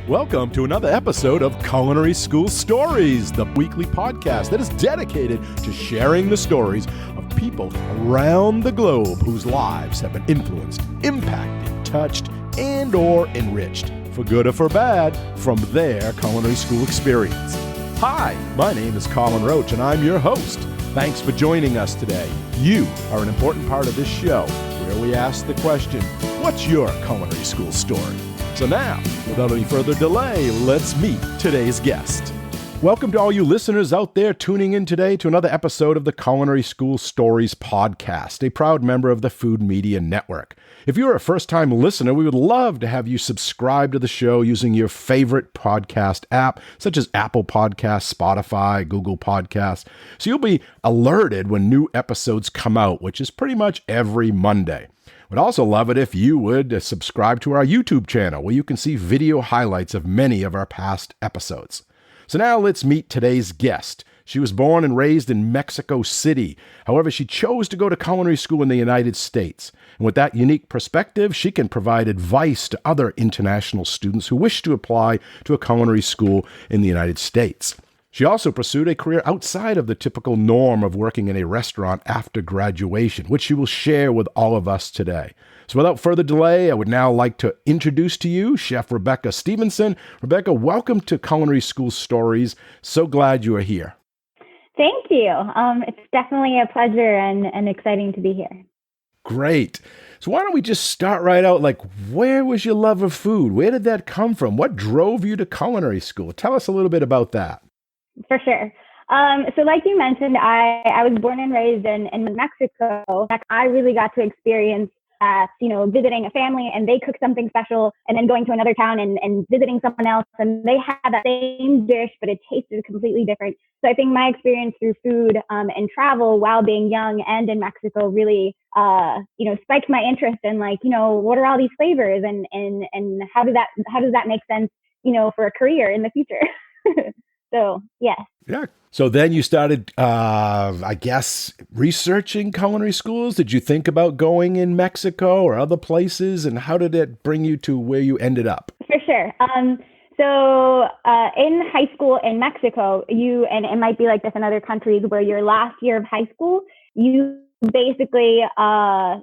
Welcome to another episode of Culinary School Stories, the weekly podcast that is dedicated to sharing the stories of people around the globe whose lives have been influenced, impacted, touched, and or enriched, for good or for bad, from their culinary school experience. Hi, my name is Colin Roach, and I'm your host. Thanks for joining us today. You are an important part of this show, where we ask the question, what's your culinary school story? So now, without any further delay, let's meet today's guest. Welcome to all you listeners out there tuning in today to another episode of the Culinary School Stories podcast, a proud member of the Food Media Network. If you're a first-time listener, we would love to have you subscribe to the show using your favorite podcast app, such as Apple Podcasts, Spotify, Google Podcasts, so you'll be alerted when new episodes come out, which is pretty much every Monday. We'd also love it if you would subscribe to our YouTube channel, where you can see video highlights of many of our past episodes. So now let's meet today's guest. She was born and raised in Mexico City. However, she chose to go to culinary school in the United States. And with that unique perspective, she can provide advice to other international students who wish to apply to a culinary school in the United States. She also pursued a career outside of the typical norm of working in a restaurant after graduation, which she will share with all of us today. So without further delay, I would now like to introduce to you Chef Rebeca Stevenson. Rebecca, welcome to Culinary School Stories. So glad you are here. Thank you. It's definitely a pleasure and exciting to be here. Great. So why don't we just start right out, where was your love of food? Where did that come from? What drove you to culinary school? Tell us a little bit about that. For sure. So like you mentioned, I was born and raised in Mexico. I really got to experience visiting a family and they cook something special, and then going to another town and visiting someone else and they had that same dish, but it tasted completely different. So I think my experience through food and travel while being young and in Mexico really, spiked my interest in what are all these flavors and how does that make sense, for a career in the future? So, yes. Yeah. So then you started, researching culinary schools. Did you think about going in Mexico or other places? And how did it bring you to where you ended up? For sure. So in high school in Mexico, and it might be like this in other countries, where your last year of high school, you basically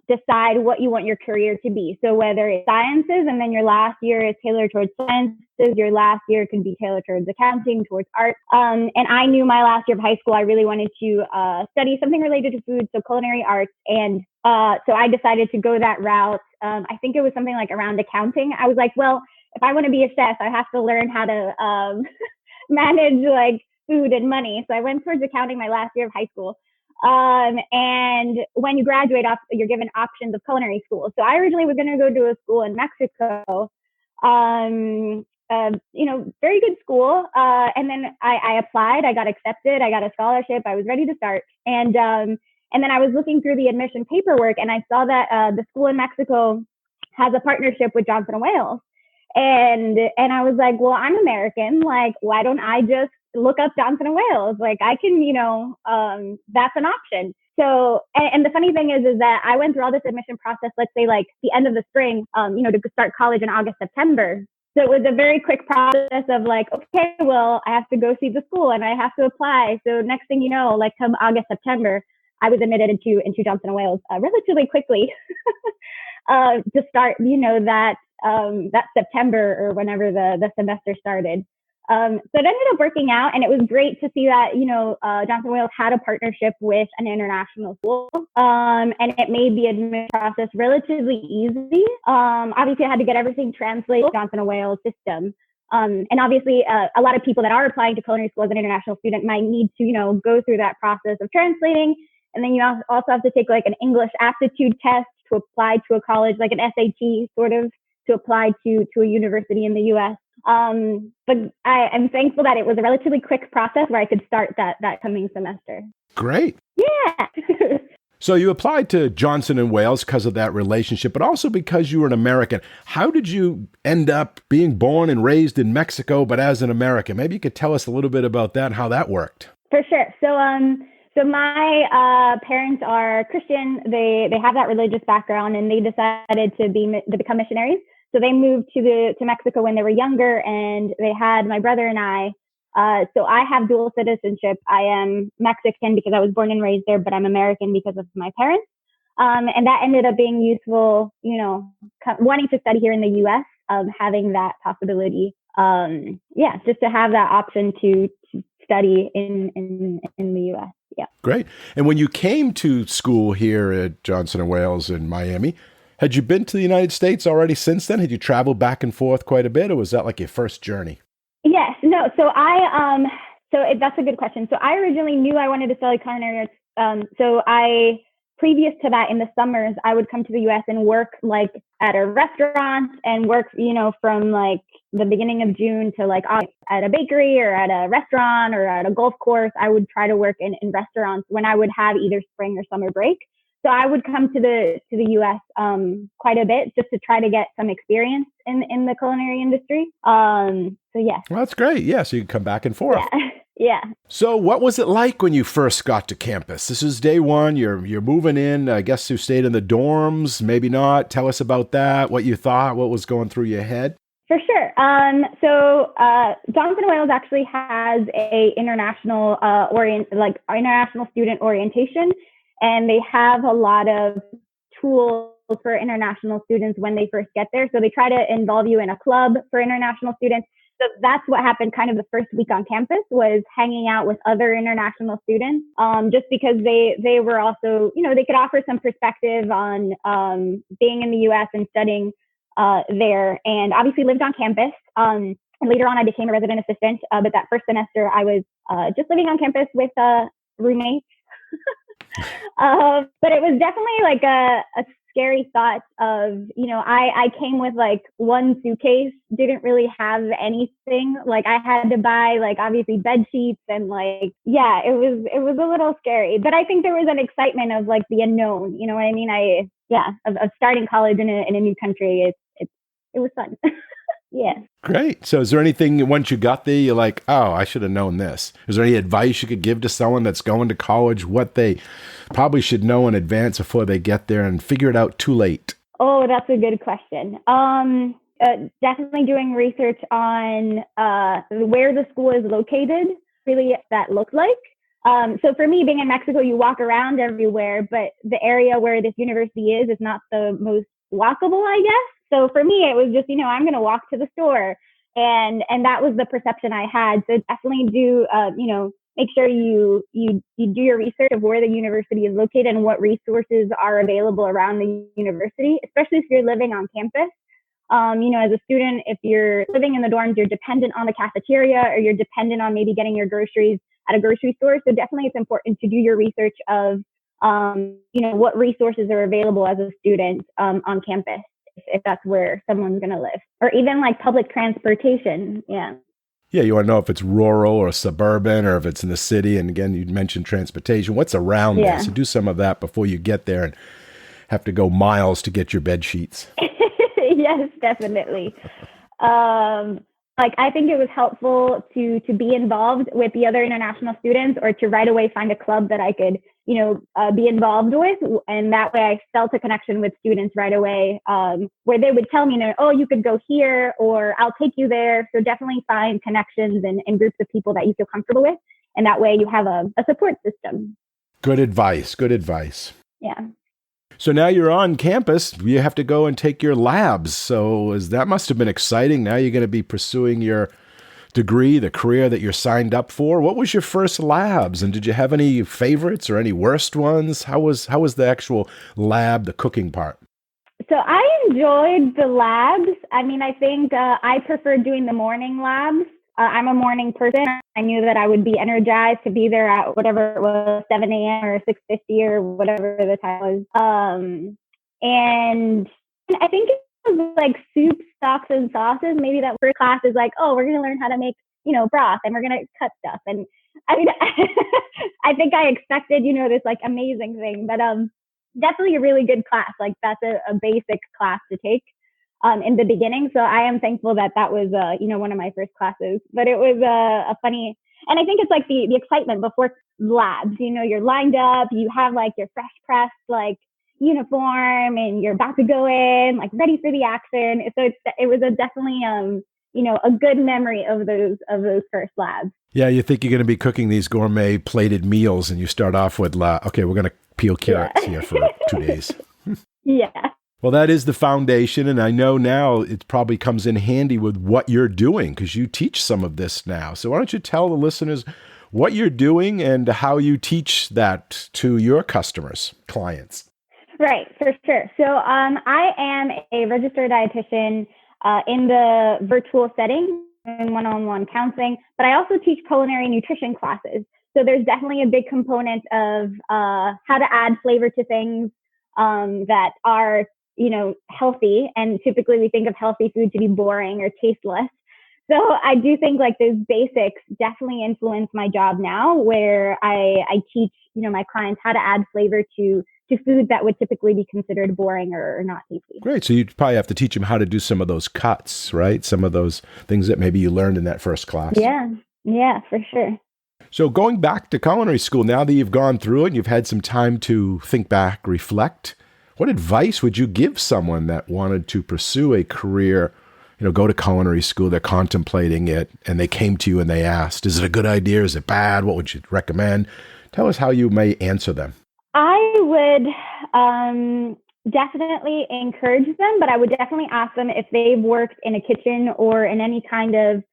decide what you want your career to be. So whether it's sciences, and then your last year is tailored towards sciences, your last year could be tailored towards accounting, towards art. And I knew my last year of high school, I really wanted to study something related to food, so culinary arts. And so I decided to go that route. I think it was something like around accounting. I was like, well, if I want to be a chef, I have to learn how to manage food and money. So I went towards accounting my last year of high school. And when you graduate off, you're given options of culinary school. So I originally was going to go to a school in Mexico, very good school. And then I applied, I got accepted, I got a scholarship, I was ready to start. And then I was looking through the admission paperwork and I saw that, the school in Mexico has a partnership with Johnson & Wales. And I was like, well, I'm American. Why don't I just look up Johnson & Wales? I can, that's an option. So, and the funny thing is that I went through all this admission process, let's say the end of the spring, to start college in August, September. So it was a very quick process of okay, well, I have to go see the school and I have to apply. So next thing you know, come August, September, I was admitted into Johnson & Wales relatively quickly to start, that September or whenever the semester started. So it ended up working out, and it was great to see that, Johnson & Wales had a partnership with an international school, and it made the admission process relatively easy. Obviously, I had to get everything translated to the Johnson & Wales system. And obviously, a lot of people that are applying to culinary school as an international student might need to, go through that process of translating. And then you also have to take an English aptitude test to apply to a college, an SAT sort of, to apply to a university in the U.S. But I am thankful that it was a relatively quick process where I could start that coming semester. Great. Yeah. So you applied to Johnson & Wales because of that relationship, but also because you were an American. How did you end up being born and raised in Mexico, but as an American? Maybe you could tell us a little bit about that and how that worked. For sure. So my parents are Christian. They have that religious background, and they decided to become missionaries. So they moved to Mexico when they were younger, and they had my brother and I. So I have dual citizenship. I am Mexican because I was born and raised there, but I'm American because of my parents. And that ended up being useful, wanting to study here in the U.S., having that possibility. Just to have that option to study in the U.S. Yeah. Great. And when you came to school here at Johnson & Wales in Miami, had you been to the United States already since then? Had you traveled back and forth quite a bit, or was that like your first journey? Yes. No. So that's a good question. So I originally knew I wanted to study culinary arts. Previous to that, in the summers, I would come to the U.S. and work like at a restaurant and work, from like the beginning of June to like at a bakery or at a restaurant or at a golf course. I would try to work in restaurants when I would have either spring or summer break. So I would come to the U.S. Quite a bit just to try to get some experience in the culinary industry. So yeah. Well, that's great. Yeah, so you can come back and forth. Yeah. Yeah. So what was it like when you first got to campus? This is day one. You're moving in. I guess you stayed in the dorms, maybe not. Tell us about that, what you thought, what was going through your head. For sure. So Johnson & Wales actually has a international international student orientation, and they have a lot of tools for international students when they first get there. So they try to involve you in a club for international students. So that's what happened kind of the first week on campus, was hanging out with other international students, just because they were also, they could offer some perspective on being in the U.S. and studying there, and obviously lived on campus. And later on, I became a resident assistant. But that first semester, I was just living on campus with roommates. But it was definitely like a scary thought of, I came with like one suitcase, didn't really have anything. Like I had to buy like obviously bed sheets and like, yeah, it was a little scary, but I think there was an excitement of like the unknown, you know what I mean? Of starting college in a new country. It was fun. Yeah. Great. So is there anything, once you got there, you're like, oh, I should have known this? Is there any advice you could give to someone that's going to college, what they probably should know in advance before they get there and figure it out too late? Oh, that's a good question. Definitely doing research on where the school is located, really that looks like. So for me, being in Mexico, you walk around everywhere, but the area where this university is not the most walkable, I guess. So for me, it was just, I'm going to walk to the store, and that was the perception I had. So definitely do, make sure you do your research of where the university is located and what resources are available around the university, especially if you're living on campus. As a student, if you're living in the dorms, you're dependent on the cafeteria, or you're dependent on maybe getting your groceries at a grocery store. So definitely it's important to do your research of, what resources are available as a student on campus, if that's where someone's going to live, or even like public transportation. Yeah. Yeah, you want to know if it's rural or suburban, or if it's in the city. And again, you mentioned transportation. What's around there? So do some of that before you get there and have to go miles to get your bed sheets. Yes, definitely. I think it was helpful to be involved with the other international students, or to right away find a club that I could, be involved with. And that way I felt a connection with students right away, where they would tell me, oh, you could go here, or I'll take you there. So definitely find connections and groups of people that you feel comfortable with. And that way you have a support system. Good advice. Good advice. Yeah. So now you're on campus, you have to go and take your labs. So that must have been exciting. Now you're going to be pursuing your degree, the career that you're signed up for. What was your first labs? And did you have any favorites or any worst ones? How was the actual lab, the cooking part? So I enjoyed the labs. I mean, I think I preferred doing the morning labs. I'm a morning person. I knew that I would be energized to be there at whatever it was, 7 a.m. or 6:50 or whatever the time was. And I think it was like soup, stocks, and sauces. Maybe that first class is like, oh, we're going to learn how to make, broth, and we're going to cut stuff. And I mean, I think I expected, this like amazing thing, but definitely a really good class. Like that's a basic class to take. In the beginning. So I am thankful that was, one of my first classes, but it was a funny, and I think it's like the excitement before labs, you're lined up, you have like your fresh press, like, uniform and you're about to go in, like ready for the action. So it was definitely, a good memory of those first labs. Yeah, you think you're going to be cooking these gourmet plated meals and you start off with, okay, we're going to peel carrots here for 2 days. Yeah. Well, that is the foundation, and I know now it probably comes in handy with what you're doing because you teach some of this now. So why don't you tell the listeners what you're doing and how you teach that to your customers, clients? Right, for sure. So I am a registered dietitian in the virtual setting and one-on-one counseling, but I also teach culinary nutrition classes. So there's definitely a big component of how to add flavor to things that are healthy. And typically we think of healthy food to be boring or tasteless. So I do think like those basics definitely influence my job now, where I teach, my clients how to add flavor to foods that would typically be considered boring or not tasty. Great. So you probably have to teach them how to do some of those cuts, right? Some of those things that maybe you learned in that first class. Yeah, for sure. So going back to culinary school, now that you've gone through it and you've had some time to think back, reflect, what advice would you give someone that wanted to pursue a career, go to culinary school, they're contemplating it, and they came to you and they asked, is it a good idea? Is it bad? What would you recommend? Tell us how you may answer them. I would definitely encourage them, but I would definitely ask them if they've worked in a kitchen or in any kind of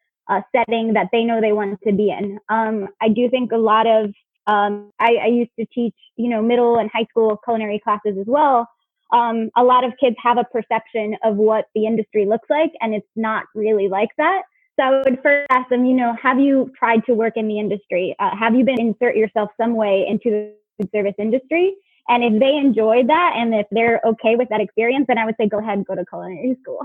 setting that they know they want to be in. I do think a lot of, I used to teach, middle and high school culinary classes as well. A lot of kids have a perception of what the industry looks like, and it's not really like that. So I would first ask them, have you tried to work in the industry? Have you been insert yourself some way into the food service industry? And if they enjoyed that and if they're okay with that experience, then I would say go ahead and go to culinary school.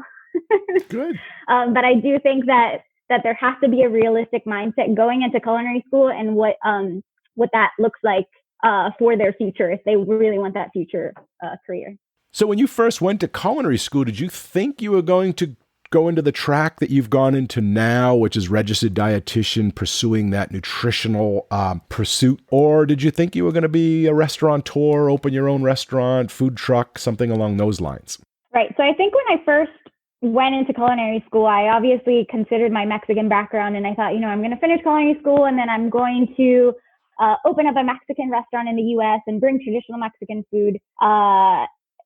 Good. But I do think that there has to be a realistic mindset going into culinary school and what that looks like for their future if they really want that future career. So when you first went to culinary school, did you think you were going to go into the track that you've gone into now, which is registered dietitian, pursuing that nutritional pursuit? Or did you think you were going to be a restaurateur, open your own restaurant, food truck, something along those lines? Right. So I think when I first went into culinary school, I obviously considered my Mexican background, and I thought, I'm going to finish culinary school and then I'm going to open up a Mexican restaurant in the U.S. and bring traditional Mexican food.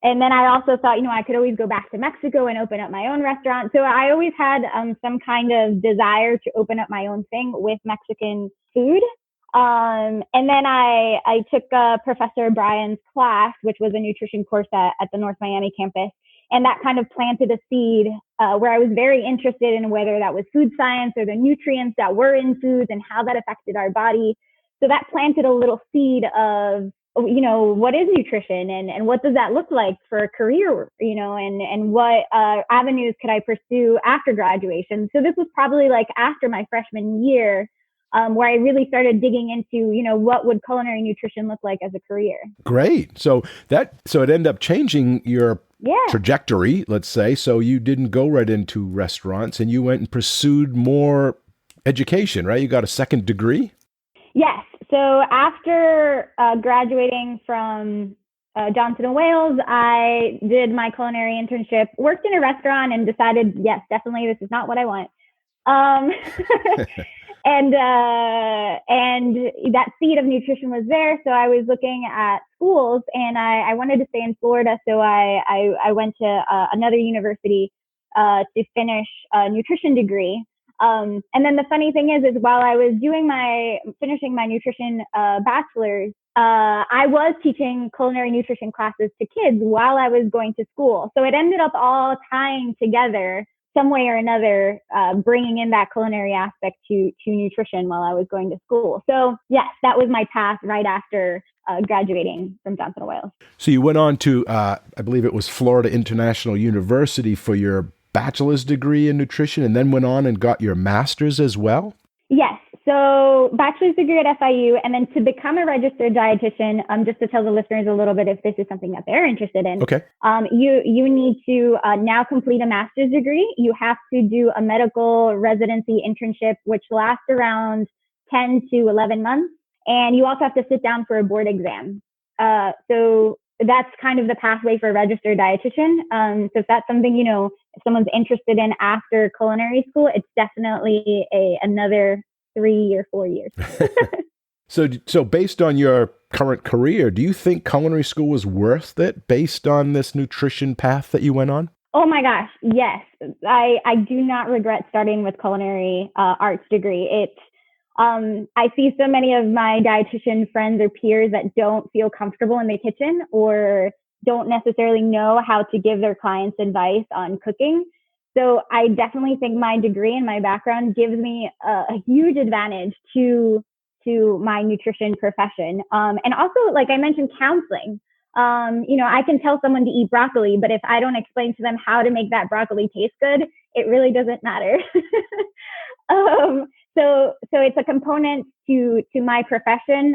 And then I also thought, I could always go back to Mexico and open up my own restaurant. So I always had some kind of desire to open up my own thing with Mexican food. And then I took Professor Brian's class, which was a nutrition course at the North Miami campus. And that kind of planted a seed where I was very interested in whether that was food science or the nutrients that were in foods and how that affected our body. So that planted a little seed of, what is nutrition and what does that look like for a career, and what avenues could I pursue after graduation? So this was probably like after my freshman year, where I really started digging into, what would culinary nutrition look like as a career. Great. So it ended up changing your trajectory, let's say. So you didn't go right into restaurants and you went and pursued more education, right? You got a second degree? Yes. So after graduating from Johnson & Wales, I did my culinary internship, worked in a restaurant, and decided, yes, definitely this is not what I want. And that seed of nutrition was there. So I was looking at schools, and I wanted to stay in Florida. So I went to another university to finish a nutrition degree. And then the funny thing is while I was finishing my nutrition bachelor's, I was teaching culinary nutrition classes to kids while I was going to school. So it ended up all tying together some way or another, bringing in that culinary aspect to nutrition while I was going to school. So yes, that was my path right after graduating from Johnson & Wales. So you went on to, I believe it was Florida International University for your bachelor's degree in nutrition, and then went on and got your master's as well? Yes. So bachelor's degree at FIU, and then to become a registered dietitian, just to tell the listeners a little bit if this is something that they're interested in. Okay. You need to now complete a master's degree. You have to do a medical residency internship, which lasts around 10 to 11 months. And you also have to sit down for a board exam. So that's kind of the pathway for a registered dietitian. So if that's something, if someone's interested in after culinary school, it's definitely another 3 or 4 years. So based on your current career, do you think culinary school was worth it based on this nutrition path that you went on? Oh my gosh, yes. I do not regret starting with culinary arts degree. I see so many of my dietitian friends or peers that don't feel comfortable in the kitchen or don't necessarily know how to give their clients advice on cooking. So I definitely think my degree and my background gives me a huge advantage to my nutrition profession. And also, like I mentioned, counseling. I can tell someone to eat broccoli, but if I don't explain to them how to make that broccoli taste good, it really doesn't matter. So it's a component to my profession,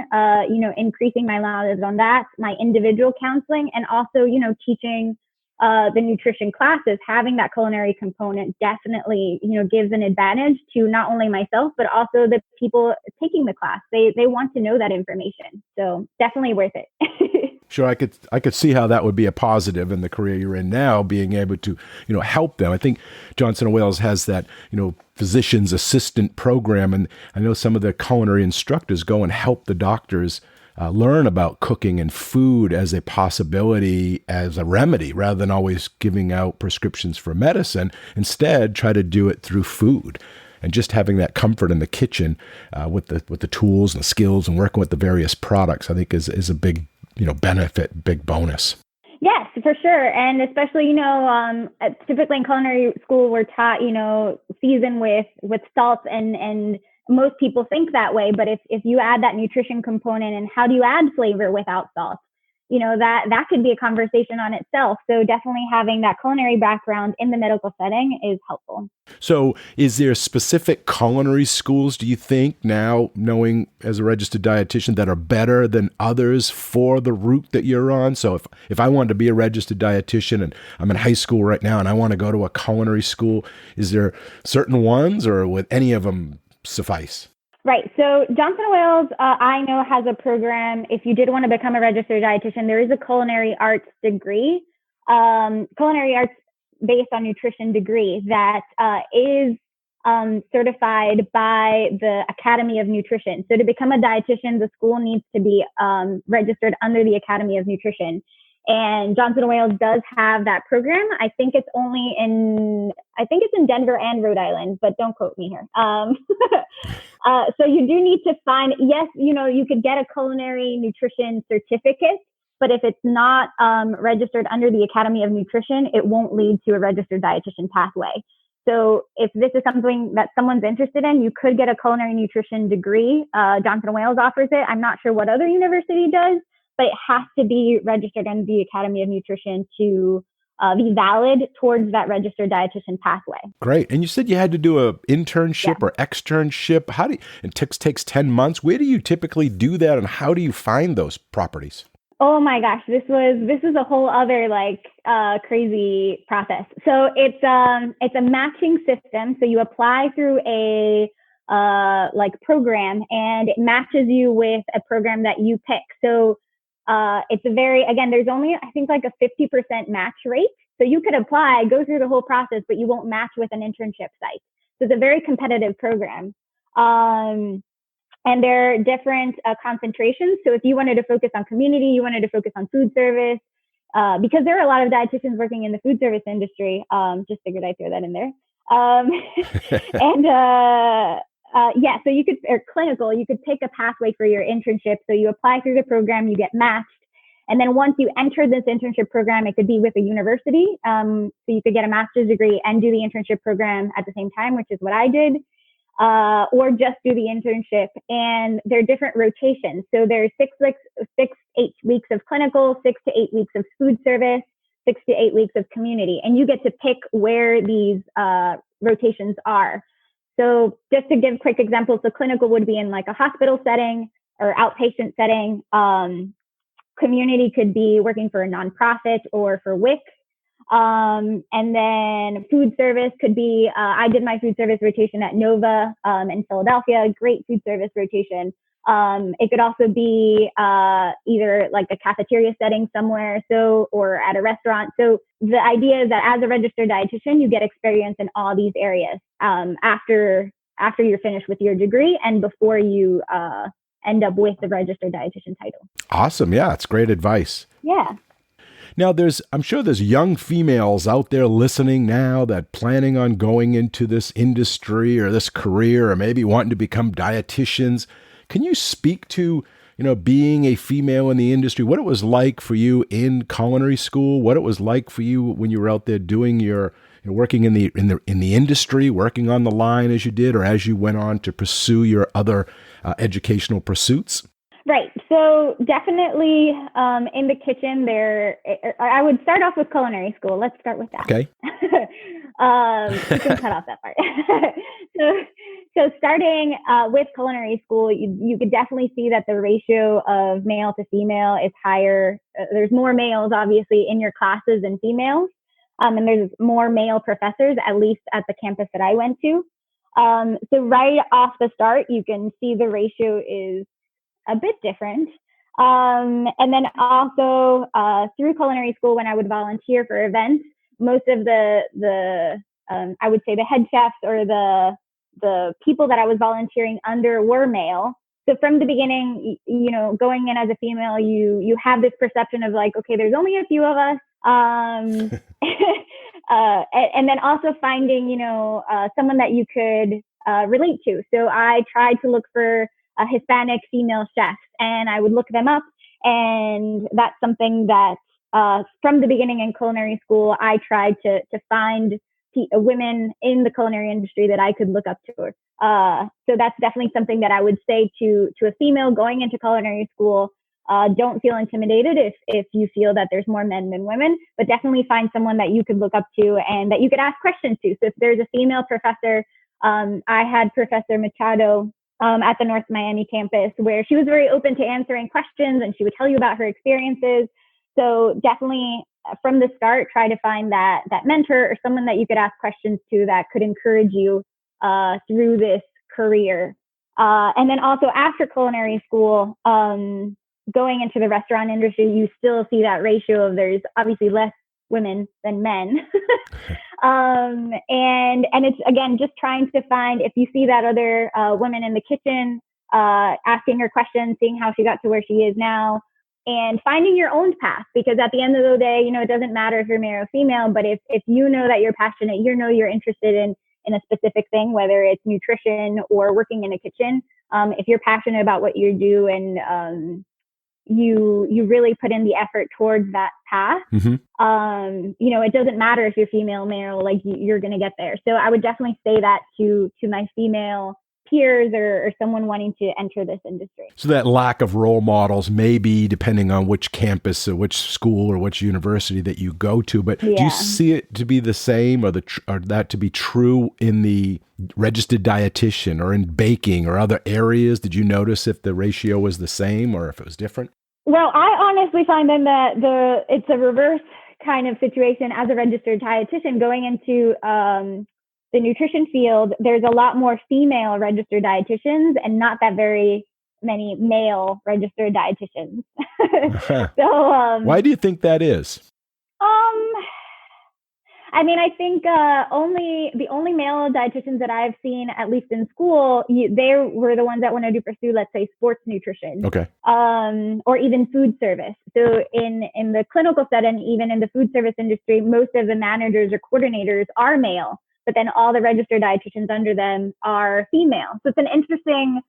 increasing my knowledge on that, my individual counseling, and also, teaching the nutrition classes. Having that culinary component definitely, gives an advantage to not only myself, but also the people taking the class. They want to know that information. So definitely worth it. Sure, I could see how that would be a positive in the career you're in now, being able to, help them. I think Johnson & Wales has that, physician's assistant program, and I know some of the culinary instructors go and help the doctors learn about cooking and food as a possibility, as a remedy, rather than always giving out prescriptions for medicine. Instead, try to do it through food. And just having that comfort in the kitchen with the tools and the skills and working with the various products, I think is a big benefit, big bonus. Yes, for sure. And especially, typically in culinary school, we're taught, season with salt, and most people think that way. But if you add that nutrition component, and how do you add flavor without salt? That could be a conversation on itself. So definitely having that culinary background in the medical setting is helpful. So is there specific culinary schools, do you think, now knowing as a registered dietitian, that are better than others for the route that you're on? So if I wanted to be a registered dietitian and I'm in high school right now and I want to go to a culinary school, is there certain ones, or would any of them suffice? Right. So Johnson & Wales, I know, has a program. If you did want to become a registered dietitian, there is a culinary arts degree, culinary arts based on nutrition degree that is certified by the Academy of Nutrition. So to become a dietitian, the school needs to be registered under the Academy of Nutrition. And Johnson & Wales does have that program. I think it's in Denver and Rhode Island, but don't quote me here. So you do need to find, yes, you could get a culinary nutrition certificate, but if it's not registered under the Academy of Nutrition, it won't lead to a registered dietitian pathway. So if this is something that someone's interested in, you could get a culinary nutrition degree. Johnson & Wales offers it. I'm not sure what other university does, but it has to be registered under the Academy of Nutrition to be valid towards that registered dietitian pathway. Great. And you said you had to do an internship or externship. It takes 10 months. Where do you typically do that, and how do you find those properties? Oh my gosh, this is a whole other crazy process. So it's a matching system. So you apply through a program, and it matches you with a program that you pick. So it's there's only, I think, like a 50% match rate. So you could apply, go through the whole process, but you won't match with an internship site. So it's a very competitive program. And there are different concentrations. So if you wanted to focus on community, you wanted to focus on food service, because there are a lot of dietitians working in the food service industry. Just figured I'd throw that in there. So you could, or clinical, you could pick a pathway for your internship. So you apply through the program, you get matched. And then once you enter this internship program, it could be with a university. So you could get a master's degree and do the internship program at the same time, which is what I did, or just do the internship. And there are different rotations. So there's 8 weeks of clinical, 6 to 8 weeks of food service, 6 to 8 weeks of community. And you get to pick where these rotations are. So just to give quick examples, the clinical would be in like a hospital setting or outpatient setting. Community could be working for a nonprofit or for WIC. And then food service could be, I did my food service rotation at Nova in Philadelphia, great food service rotation. It could also be either like a cafeteria setting somewhere, or at a restaurant. So the idea is that as a registered dietitian, you get experience in all these areas after you're finished with your degree and before you end up with the registered dietitian title. Awesome. Yeah, that's great advice. Yeah. Now, I'm sure there's young females out there listening now that planning on going into this industry or this career, or maybe wanting to become dietitians. Can you speak to, being a female in the industry, what it was like for you in culinary school, what it was like for you when you were out there doing your, working in the industry, working on the line as you did, or as you went on to pursue your other educational pursuits? Right. So definitely in the kitchen I would start off with culinary school. Let's start with that. Okay. You can cut off that part. So starting with culinary school, you could definitely see that the ratio of male to female is higher. There's more males, obviously, in your classes than females. And there's more male professors, at least at the campus that I went to. So right off the start, you can see the ratio is a bit different. And then also through culinary school, when I would volunteer for events, most of the I would say the head chefs or the people that I was volunteering under were male. So from the beginning, going in as a female, you have this perception of like, okay, there's only a few of us. And then also finding, someone that you could relate to. So I tried to look for Hispanic female chefs, and I would look them up. And that's something that from the beginning in culinary school, I tried to find women in the culinary industry that I could look up to. So that's definitely something that I would say to a female going into culinary school. Don't feel intimidated if you feel that there's more men than women, but definitely find someone that you could look up to and that you could ask questions to. So if there's a female professor, I had Professor Machado at the North Miami campus, where she was very open to answering questions and she would tell you about her experiences. So definitely from the start, try to find that mentor or someone that you could ask questions to that could encourage you through this career. And then also after culinary school, going into the restaurant industry, you still see that ratio of there's obviously less women than men. And it's, again, just trying to find, if you see that other woman in the kitchen, asking her questions, seeing how she got to where she is now, and finding your own path. Because at the end of the day, it doesn't matter if you're male or female, but if you know that you're passionate, you're interested in a specific thing, whether it's nutrition or working in a kitchen, if you're passionate about what you do and you really put in the effort towards that path, it doesn't matter if you're female, male, like you're going to get there. So I would definitely say that to my female peers or someone wanting to enter this industry. So that lack of role models may be depending on which campus or which school or which university that you go to, but do you see it to be the same or that to be true in the registered dietitian or in baking or other areas? Did you notice if the ratio was the same or if it was different? Well, I honestly find then that it's a reverse kind of situation as a registered dietitian going into the nutrition field. There's a lot more female registered dietitians and not that very many male registered dietitians. So, why do you think that is? I think the only male dietitians that I've seen, at least in school, they were the ones that wanted to pursue, let's say, sports nutrition, okay, or even food service. So in the clinical setting, even in the food service industry, most of the managers or coordinators are male, but then all the registered dietitians under them are female. So it's an interesting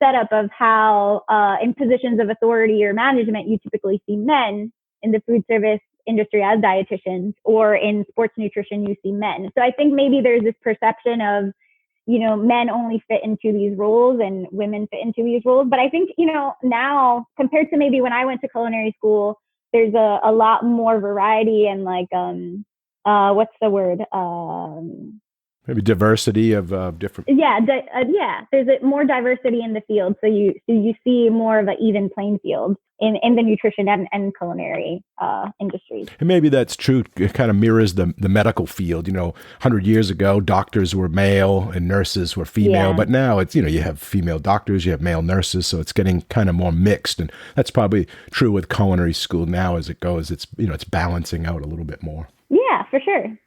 setup of how in positions of authority or management, you typically see men in the food service industry as dietitians, or in sports nutrition, you see men. So I think maybe there's this perception of, men only fit into these roles and women fit into these roles. But I think, now compared to maybe when I went to culinary school, there's a lot more variety and like, what's the word? Maybe diversity of different. Yeah, there's more diversity in the field, so you see more of an even playing field in the nutrition and culinary industries. And maybe that's true. It kind of mirrors the medical field. 100 years ago, doctors were male and nurses were female, but now it's, you have female doctors, you have male nurses, so it's getting kind of more mixed. And that's probably true with culinary school now as it goes. It's, it's balancing out a little bit more. Yeah, for sure.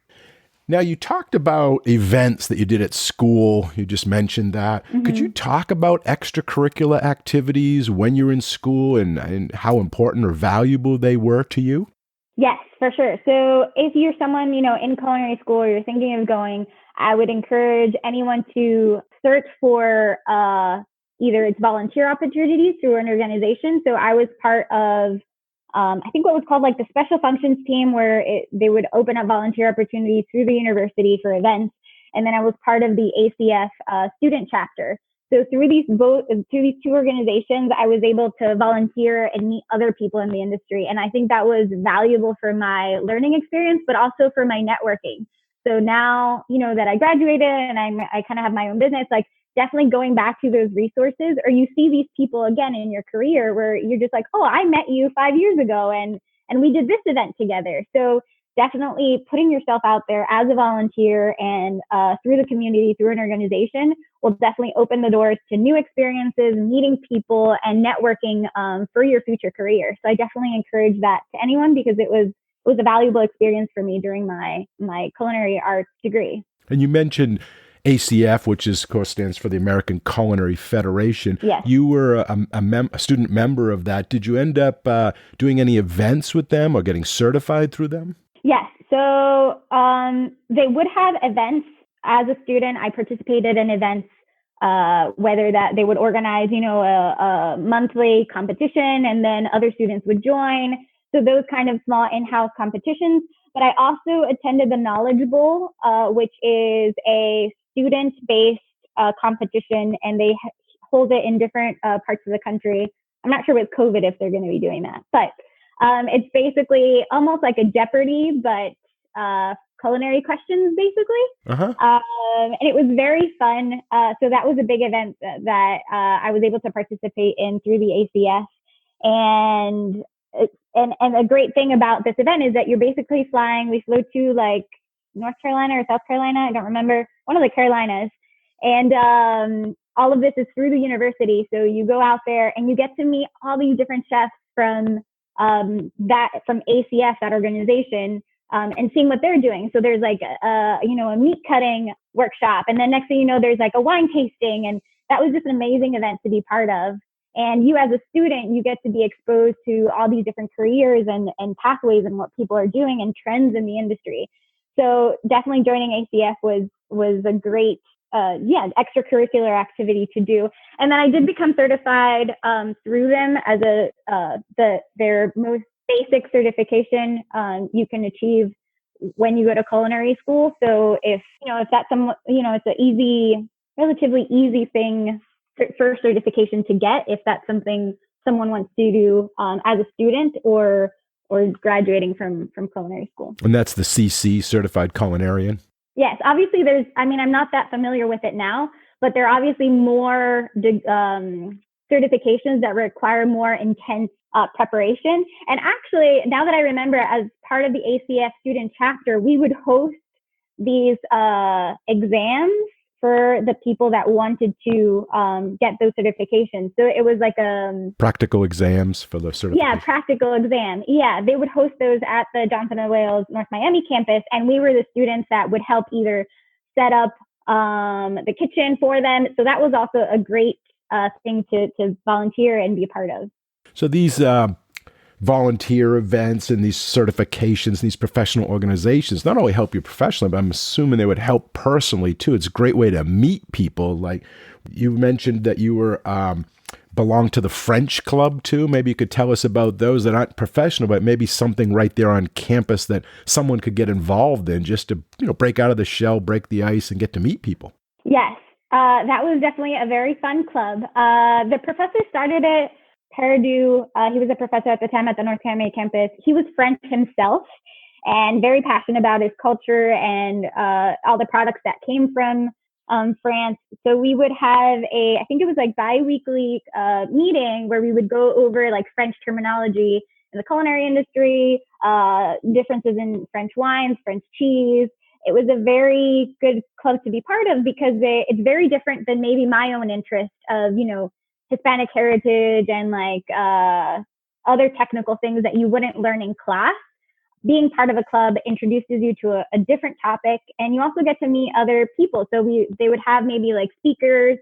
Now, you talked about events that you did at school. You just mentioned that. Mm-hmm. Could you talk about extracurricular activities when you're in school and how important or valuable they were to you? Yes, for sure. So if you're someone, in culinary school or you're thinking of going, I would encourage anyone to search for either its volunteer opportunities through an organization. So I was part of I think what was called like the special functions team, where they would open up volunteer opportunities through the university for events. And then I was part of the ACF student chapter. So through these two organizations, I was able to volunteer and meet other people in the industry. And I think that was valuable for my learning experience, but also for my networking. So now, that I graduated and I kind of have my own business, like definitely going back to those resources, or you see these people again in your career where you're just like, oh, I met you 5 years ago and we did this event together. So definitely putting yourself out there as a volunteer and through the community, through an organization, will definitely open the doors to new experiences, meeting people, and networking for your future career. So I definitely encourage that to anyone because it was a valuable experience for me during my culinary arts degree. And you mentioned ACF, which is, of course, stands for the American Culinary Federation. Yes. You were a student member of that. Did you end up doing any events with them or getting certified through them? Yes. So they would have events. As a student, I participated in events, whether that they would organize, a monthly competition, and then other students would join. So those kind of small in-house competitions. But I also attended the Knowledge Bowl, which is a student-based competition, and they hold it in different parts of the country. I'm not sure with COVID if they're going to be doing that, but it's basically almost like a Jeopardy, but culinary questions, basically. Uh-huh. And it was very fun. So that was a big event that I was able to participate in through the ACF. And a great thing about this event is that you're basically flying. We flew to like North Carolina or South Carolina. I don't remember, one of the Carolinas. And all of this is through the university. So you go out there and you get to meet all these different chefs from ACF, that organization, and seeing what they're doing. So there's like a meat cutting workshop, and then next thing you know, there's like a wine tasting, and that was just an amazing event to be part of. And you as a student, you get to be exposed to all these different careers and pathways and what people are doing and trends in the industry. So definitely joining ACF was a great extracurricular activity to do. And then I did become certified through them as their most basic certification you can achieve when you go to culinary school. So if that's it's a relatively easy thing for certification to get, if that's something someone wants to do as a student or graduating from culinary school. And that's the CC, Certified Culinarian? Yes, obviously I'm not that familiar with it now, but there are obviously more certifications that require more intense preparation. And actually, now that I remember, as part of the ACF student chapter, we would host these exams for the people that wanted to get those certifications. So it was like practical exams for the certification. Yeah, practical exam. Yeah, they would host those at the Johnson & Wales North Miami campus, and we were the students that would help either set up the kitchen for them. So that was also a great thing to volunteer and be a part of. So these volunteer events and these certifications, these professional organizations not only help you professionally, but I'm assuming they would help personally too. It's a great way to meet people. Like you mentioned that you were belong to the French club too. Maybe you could tell us about those that aren't professional, but maybe something right there on campus that someone could get involved in just to break out of the shell, break the ice, and get to meet people. Yes, that was definitely a very fun club. The professor started it. Perdue, he was a professor at the time at the North Miami campus. He was French himself, and very passionate about his culture and all the products that came from France. So we would have I think it was like bi-weekly meeting where we would go over like French terminology in the culinary industry, differences in French wines, French cheese. It was a very good club to be part of because it's very different than maybe my own interest of, Hispanic heritage and like other technical things that you wouldn't learn in class. Being part of a club introduces you to a different topic, and you also get to meet other people. So they would have maybe like speakers,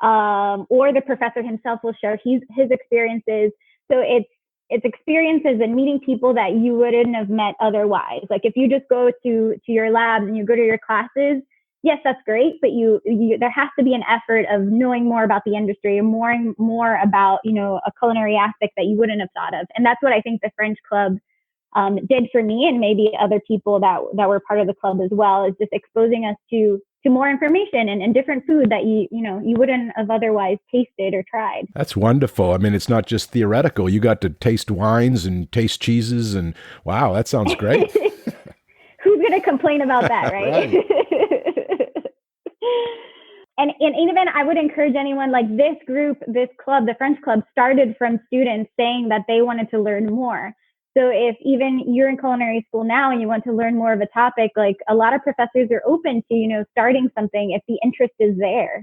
or the professor himself will share his experiences. So it's experiences and meeting people that you wouldn't have met otherwise. Like if you just go to your labs and you go to your classes, yes, that's great, but you there has to be an effort of knowing more about the industry and more about, a culinary aspect that you wouldn't have thought of. And that's what I think the French club did for me, and maybe other people that were part of the club as well, is just exposing us to more information and different food that you wouldn't have otherwise tasted or tried. That's wonderful. I mean, it's not just theoretical. You got to taste wines and taste cheeses, and wow, that sounds great. Who's going to complain about that, right? Right. And even I would encourage anyone, like this group, this club, the French club, started from students saying that they wanted to learn more. So if even you're in culinary school now and you want to learn more of a topic, like a lot of professors are open to, starting something if the interest is there.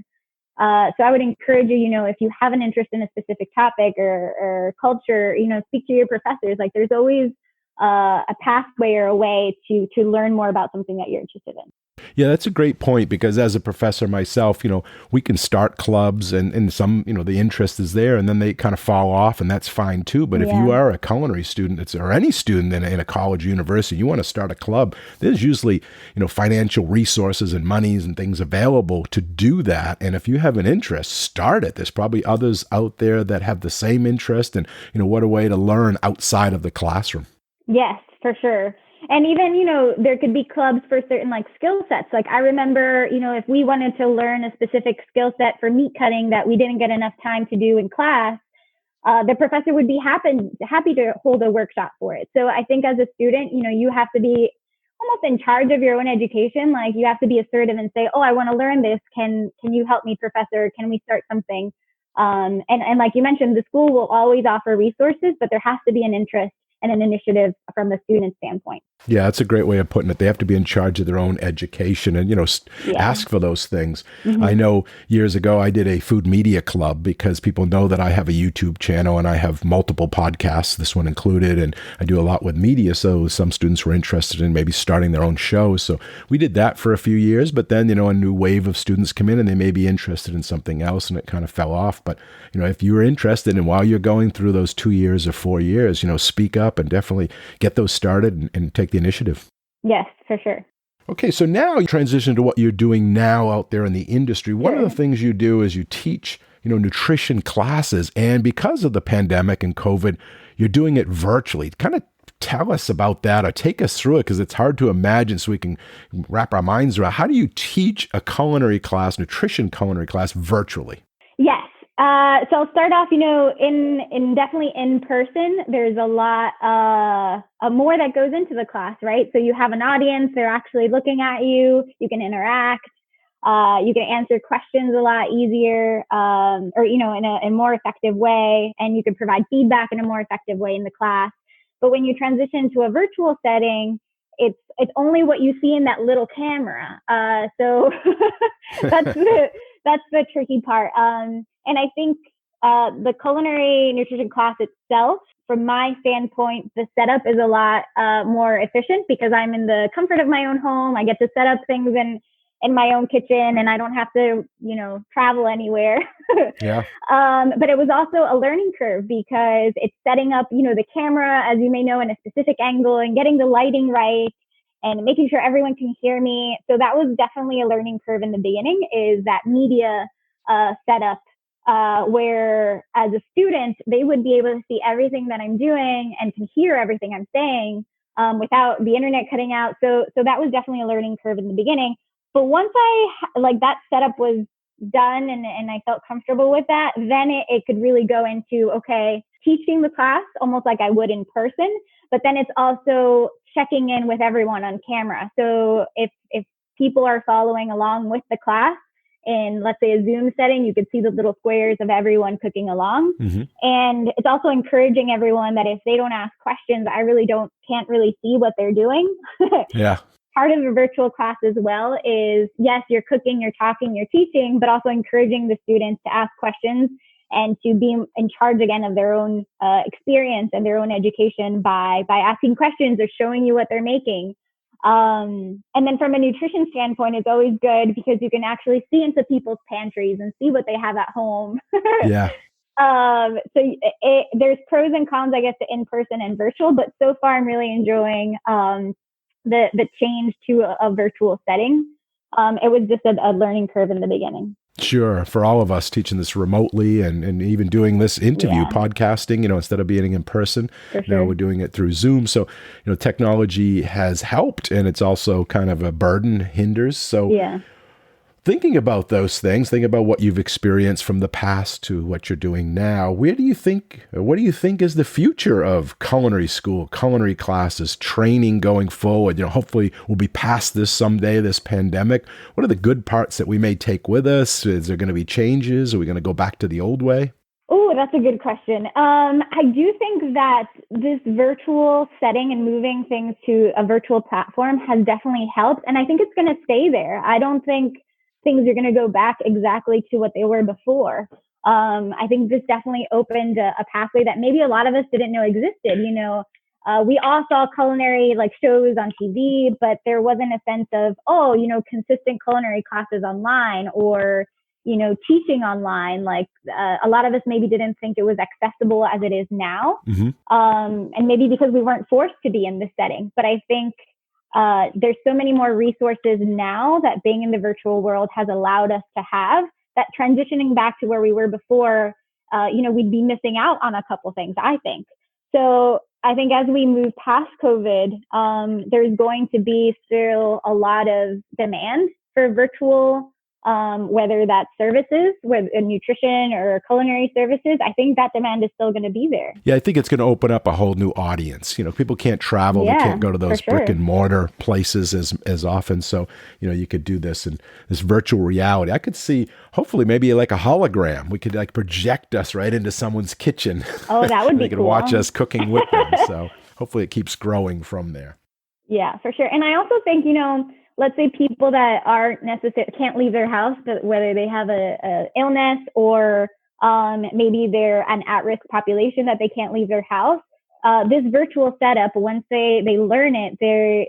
So I would encourage you, if you have an interest in a specific topic or culture, speak to your professors. Like there's always a pathway or a way to learn more about something that you're interested in. Yeah, that's a great point, because as a professor myself, we can start clubs and some, the interest is there and then they kind of fall off, and that's fine too. But if you are a culinary student or any student in a college or university, you want to start a club, there's usually, financial resources and monies and things available to do that. And if you have an interest, start it. There's probably others out there that have the same interest, and, what a way to learn outside of the classroom. Yes, for sure. And even, there could be clubs for certain like skill sets. Like I remember, if we wanted to learn a specific skill set for meat cutting that we didn't get enough time to do in class, the professor would be happy to hold a workshop for it. So I think as a student, you have to be almost in charge of your own education. Like you have to be assertive and say, oh, I want to learn this. Can you help me, professor? Can we start something? And like you mentioned, the school will always offer resources, but there has to be an interest and an initiative from the student standpoint. Yeah, that's a great way of putting it. They have to be in charge of their own education and, ask for those things. Mm-hmm. I know years ago I did a food media club because people know that I have a YouTube channel and I have multiple podcasts, this one included, and I do a lot with media. So some students were interested in maybe starting their own shows. So we did that for a few years, but then, a new wave of students come in and they may be interested in something else, and it kind of fell off. But, if you're interested, and while you're going through those 2 years or 4 years, speak up and definitely get those started and take the initiative. Yes, for sure. Okay, so now you transition to what you're doing now out there in the industry. One of the things you do is you teach, nutrition classes, and because of the pandemic and COVID, you're doing it virtually. Kind of tell us about that, or take us through it, because it's hard to imagine, so we can wrap our minds around. How do you teach a nutrition culinary class virtually? Yes. So I'll start off, in definitely in person. There's a lot more that goes into the class, right? So you have an audience; they're actually looking at you. You can interact. You can answer questions a lot easier, or in a more effective way, and you can provide feedback in a more effective way in the class. But when you transition to a virtual setting, it's only what you see in that little camera. So that's the tricky part. And I think the culinary nutrition class itself, from my standpoint, the setup is a lot more efficient because I'm in the comfort of my own home. I get to set up things in my own kitchen, and I don't have to, travel anywhere. Yeah. But it was also a learning curve because it's setting up, the camera, as you may know, in a specific angle and getting the lighting right and making sure everyone can hear me. So that was definitely a learning curve in the beginning, is that media setup. Where as a student, they would be able to see everything that I'm doing and can hear everything I'm saying without the internet cutting out. So that was definitely a learning curve in the beginning. But once that setup was done and I felt comfortable with that, then it could really go into, okay, teaching the class almost like I would in person. But then it's also checking in with everyone on camera. So if people are following along with the class in, let's say, a Zoom setting, you could see the little squares of everyone cooking along. Mm-hmm. And it's also encouraging everyone that if they don't ask questions, I really can't really see what they're doing. Yeah. Part of a virtual class as well is, yes, you're cooking, you're talking, you're teaching, but also encouraging the students to ask questions and to be in charge again of their own experience and their own education by asking questions or showing you what they're making. And then from a nutrition standpoint, it's always good because you can actually see into people's pantries and see what they have at home. Yeah. So there's pros and cons, I guess, to in-person and virtual, but so far I'm really enjoying the change to a virtual setting. It was just a learning curve in the beginning. Sure. For all of us teaching this remotely and even doing this interview, podcasting, instead of being in person, sure. We're doing it through Zoom. So, technology has helped, and it's also kind of a burden, hinders. So thinking about those things, thinking about what you've experienced from the past to what you're doing now, what do you think is the future of culinary school, culinary classes, training going forward? Hopefully we'll be past this someday, this pandemic. What are the good parts that we may take with us? Is there going to be changes? Are we going to go back to the old way? Oh, that's a good question. I do think that this virtual setting and moving things to a virtual platform has definitely helped. And I think it's going to stay there. I don't think things are going to go back exactly to what they were before. I think this definitely opened a pathway that maybe a lot of us didn't know existed. We all saw culinary shows on TV, but there wasn't a sense of, consistent culinary classes online or, teaching online. A lot of us maybe didn't think it was accessible as it is now. Mm-hmm. And maybe because we weren't forced to be in this setting. But I think there's so many more resources now that being in the virtual world has allowed us to have, that transitioning back to where we were before, we'd be missing out on a couple things, I think. So I think as we move past COVID, there's going to be still a lot of demand for virtual, whether that's services, whether nutrition or culinary services. I think that demand is still going to be there. Yeah, I think it's going to open up a whole new audience. People can't travel, they can't go to those brick and mortar places as often. So, you could do this in this virtual reality. I could see, hopefully, maybe like a hologram. We could project us right into someone's kitchen. Oh, that would be they could cool. watch us cooking with them. So hopefully it keeps growing from there. Yeah, for sure. And I also think, let's say people that can't leave their house, but whether they have a illness or maybe they're an at-risk population that they can't leave their house. This virtual setup, once they learn it, it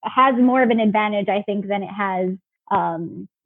has more of an advantage, I think, than it has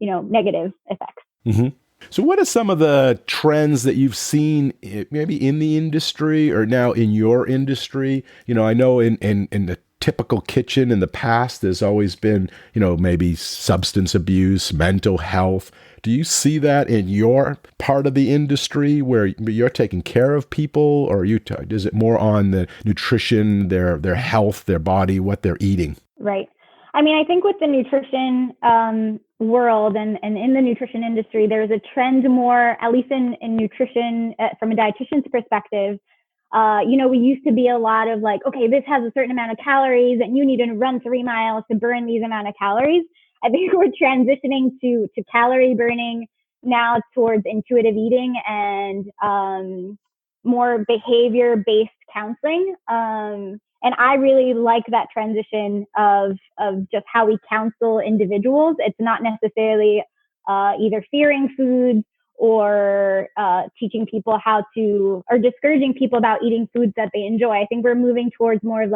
negative effects. Mm-hmm. So what are some of the trends that you've seen maybe in the industry or now in your industry? I know in the typical kitchen in the past, there's always been, maybe substance abuse, mental health. Do you see that in your part of the industry where you're taking care of people, or is it more on the nutrition, their health, their body, what they're eating? Right. I mean, I think with the nutrition world and in the nutrition industry, there's a trend more, at least in nutrition from a dietitian's perspective. We used to be a lot of okay, this has a certain amount of calories and you need to run 3 miles to burn these amount of calories. I think we're transitioning to calorie burning now towards intuitive eating and more behavior-based counseling. And I really like that transition of just how we counsel individuals. It's not necessarily either fearing foods or teaching people or discouraging people about eating foods that they enjoy. I think we're moving towards more of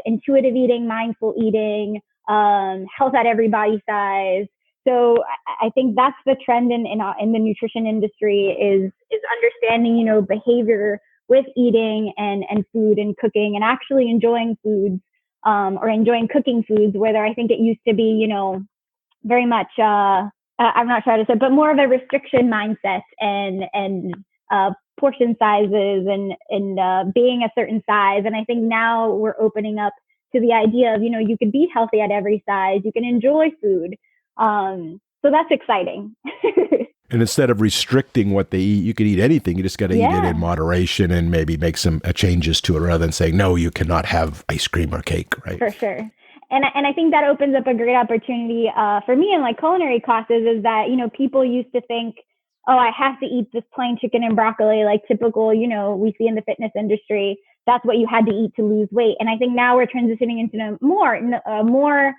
intuitive eating, mindful eating, health at every body size. So I think that's the trend in the nutrition industry is understanding, behavior with eating and food and cooking and actually enjoying foods or enjoying cooking foods, whether I think it used to be, very much, I'm not sure how to say, but more of a restriction mindset and portion sizes and being a certain size. And I think now we're opening up to the idea of, you could be healthy at every size. You can enjoy food. So that's exciting. And instead of restricting what they eat, you could eat anything. You just got to eat it in moderation and maybe make some changes to it rather than saying, no, you cannot have ice cream or cake, right? For sure. And I think that opens up a great opportunity for me in like culinary classes is that, you know, people used to think, oh, I have to eat this plain chicken and broccoli, like typical, you know, we see in the fitness industry. That's what you had to eat to lose weight. And I think now we're transitioning into more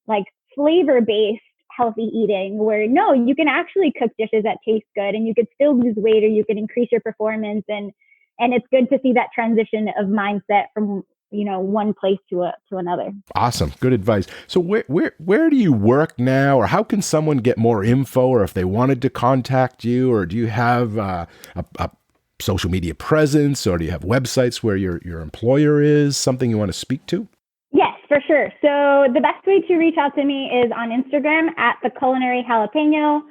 like flavor-based healthy eating where no, you can actually cook dishes that taste good and you could still lose weight or you can increase your performance. And it's good to see that transition of mindset from, you know, one place to another. Awesome. Good advice. So where do you work now, or how can someone get more info, or if they wanted to contact you, or do you have a social media presence, or do you have websites where your employer is, something you want to speak to? Yes, for sure. So the best way to reach out to me is on Instagram at the Culinary Jalapeno.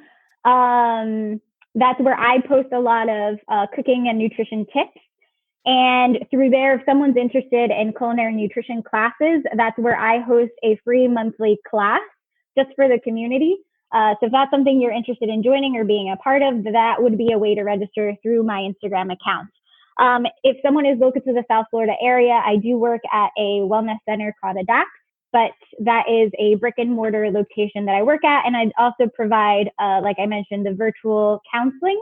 That's where I post a lot of cooking and nutrition tips. And through there, if someone's interested in culinary nutrition classes, that's where I host a free monthly class just for the community. So if that's something you're interested in joining or being a part of, that would be a way to register through my Instagram account. If someone is local to the South Florida area, I do work at a wellness center called ADAPT, but that is a brick and mortar location that I work at. And I also provide, like I mentioned, the virtual counseling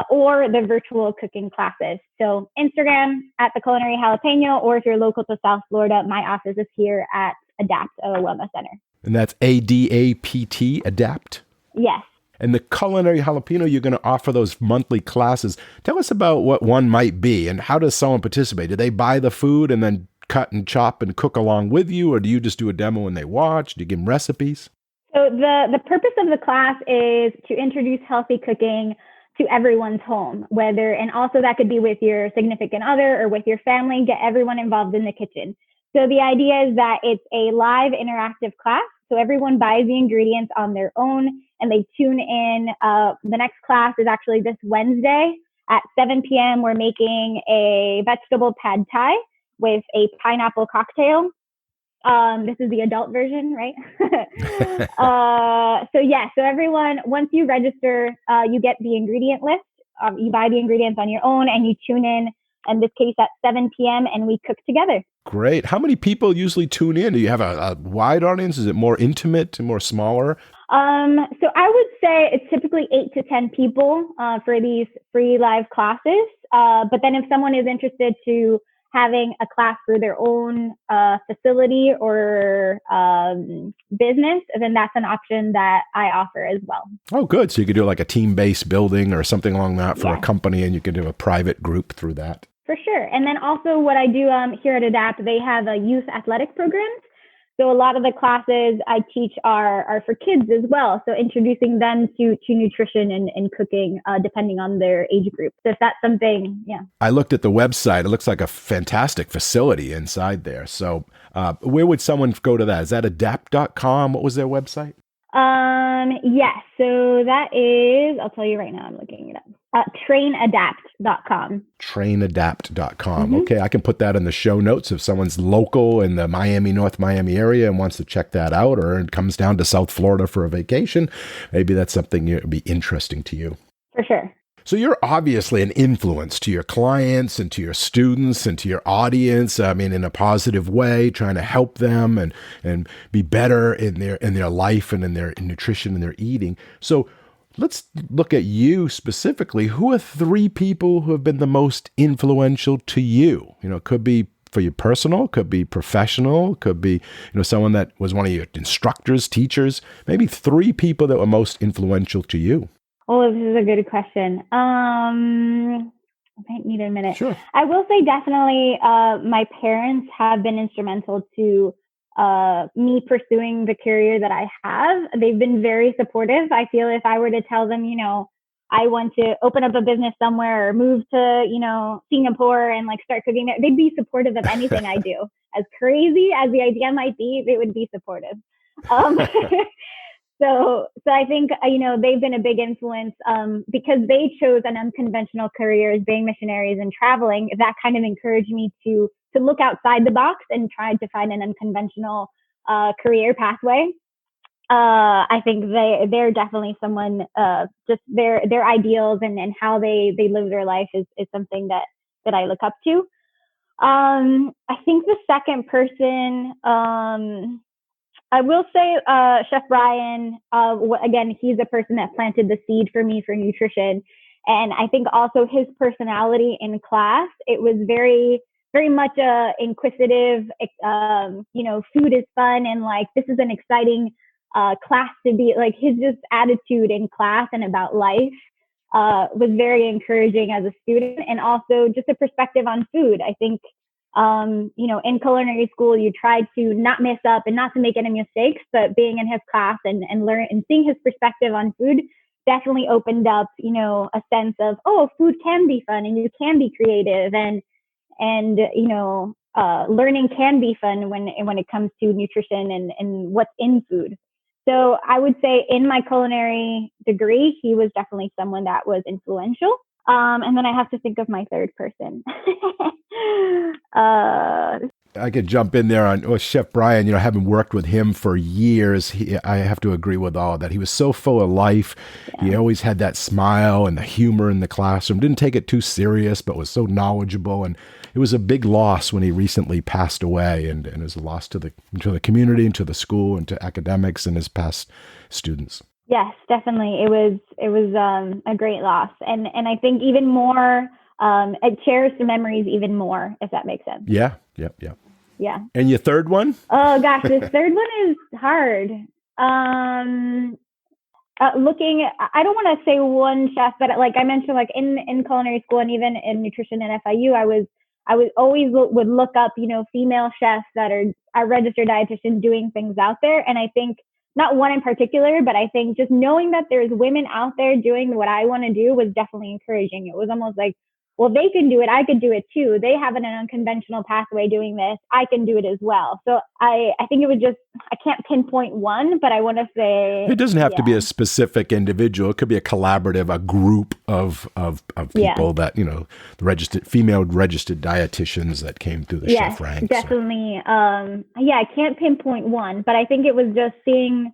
or the virtual cooking classes. So Instagram at the Culinary Jalapeno, or if you're local to South Florida, my office is here at ADAPT Wellness Center. And that's ADAPT, ADAPT? Yes. And the Culinary Jalapeno, you're going to offer those monthly classes. Tell us about what one might be and how does someone participate? Do they buy the food and then cut and chop and cook along with you, or do you just do a demo and they watch? Do you give them recipes? So the purpose of the class is to introduce healthy cooking to everyone's home, and also that could be with your significant other or with your family, get everyone involved in the kitchen. So the idea is that it's a live interactive class. So everyone buys the ingredients on their own and they tune in. The next class is actually this Wednesday at 7 p.m. We're making a vegetable pad thai with a pineapple cocktail. This is the adult version, right? So everyone, once you register, you get the ingredient list. You buy the ingredients on your own and you tune in this case at 7 p.m. and we cook together. Great. How many people usually tune in? Do you have a wide audience? Is it more intimate and more smaller? So I would say it's typically 8 to 10 people for these free live classes. But then if someone is interested to having a class for their own facility or business, then that's an option that I offer as well. Oh, good. So you could do like a team-based building or something along that for a company, and you could do a private group through that. For sure. And then also what I do here at ADAPT, they have a youth athletic programs. So a lot of the classes I teach are for kids as well. So introducing them to nutrition and cooking, depending on their age group. So if that's something, I looked at the website. It looks like a fantastic facility inside there. So where would someone go to that? Is that adapt.com? What was their website? Yes. So that is, I'll tell you right now, I'm looking it up. Trainadapt.com. Trainadapt.com. Mm-hmm. Okay, I can put that in the show notes if someone's local in the North Miami area and wants to check that out, or comes down to South Florida for a vacation. Maybe that's something that would be interesting to you. For sure. So you're obviously an influence to your clients and to your students and to your audience. I mean, in a positive way, trying to help them and be better in their life and in their nutrition and their eating. So let's look at you specifically. Who are 3 people who have been the most influential to you? You know, it could be for you personal, could be professional, could be, someone that was one of your instructors, teachers, maybe 3 people that were most influential to you. Oh, this is a good question. I might need a minute. Sure. I will say definitely my parents have been instrumental to me pursuing the career that I have. They've been very supportive. I feel if I were to tell them, I want to open up a business somewhere or move to, Singapore and start cooking there, they'd be supportive of anything I do. As crazy as the idea might be, they would be supportive. So I think, they've been a big influence because they chose an unconventional career as being missionaries and traveling. That kind of encouraged me to look outside the box and try to find an unconventional career pathway. I think they're definitely someone, just their ideals and how they live their life is something that I look up to. I think the second person, I will say, Chef Brian, again, he's a person that planted the seed for me for nutrition. And I think also his personality in class, it was very, very much inquisitive, food is fun. And like, this is an exciting class to be like. His just attitude in class and about life was very encouraging as a student, and also just a perspective on food. I think, in culinary school, you try to not mess up and not to make any mistakes, but being in his class and learn and seeing his perspective on food definitely opened up, a sense of, oh, food can be fun and you can be creative, and learning can be fun when it comes to nutrition and what's in food. So I would say in my culinary degree, he was definitely someone that was influential. And then I have to think of my third person. I could jump in there on Chef Brian. Having worked with him for years, I have to agree with all of that. He was so full of life. Yeah. He always had that smile and the humor in the classroom. Didn't take it too serious, but was so knowledgeable. And it was a big loss when he recently passed away, and it was a loss to the community and to the school and to academics and his past students. Yes, definitely. It was a great loss, and I think even more, it cherished the memories even more, if that makes sense. Yeah. And your third one? Oh gosh, this third one is hard. I don't want to say one chef, but like I mentioned, like in culinary school and even in nutrition and FIU, I was always would look up, female chefs that are registered dietitians doing things out there, and I think. Not one in particular, but I think just knowing that there's women out there doing what I want to do was definitely encouraging. It was almost like, well, they can do it. I could do it too. They have an unconventional pathway doing this. I can do it as well. So I think it was just, I can't pinpoint one, but I want to say. It doesn't have to be a specific individual. It could be a collaborative, a group of people that, the female registered dietitians that came through the chef ranks. Definitely. I can't pinpoint one, but I think it was just seeing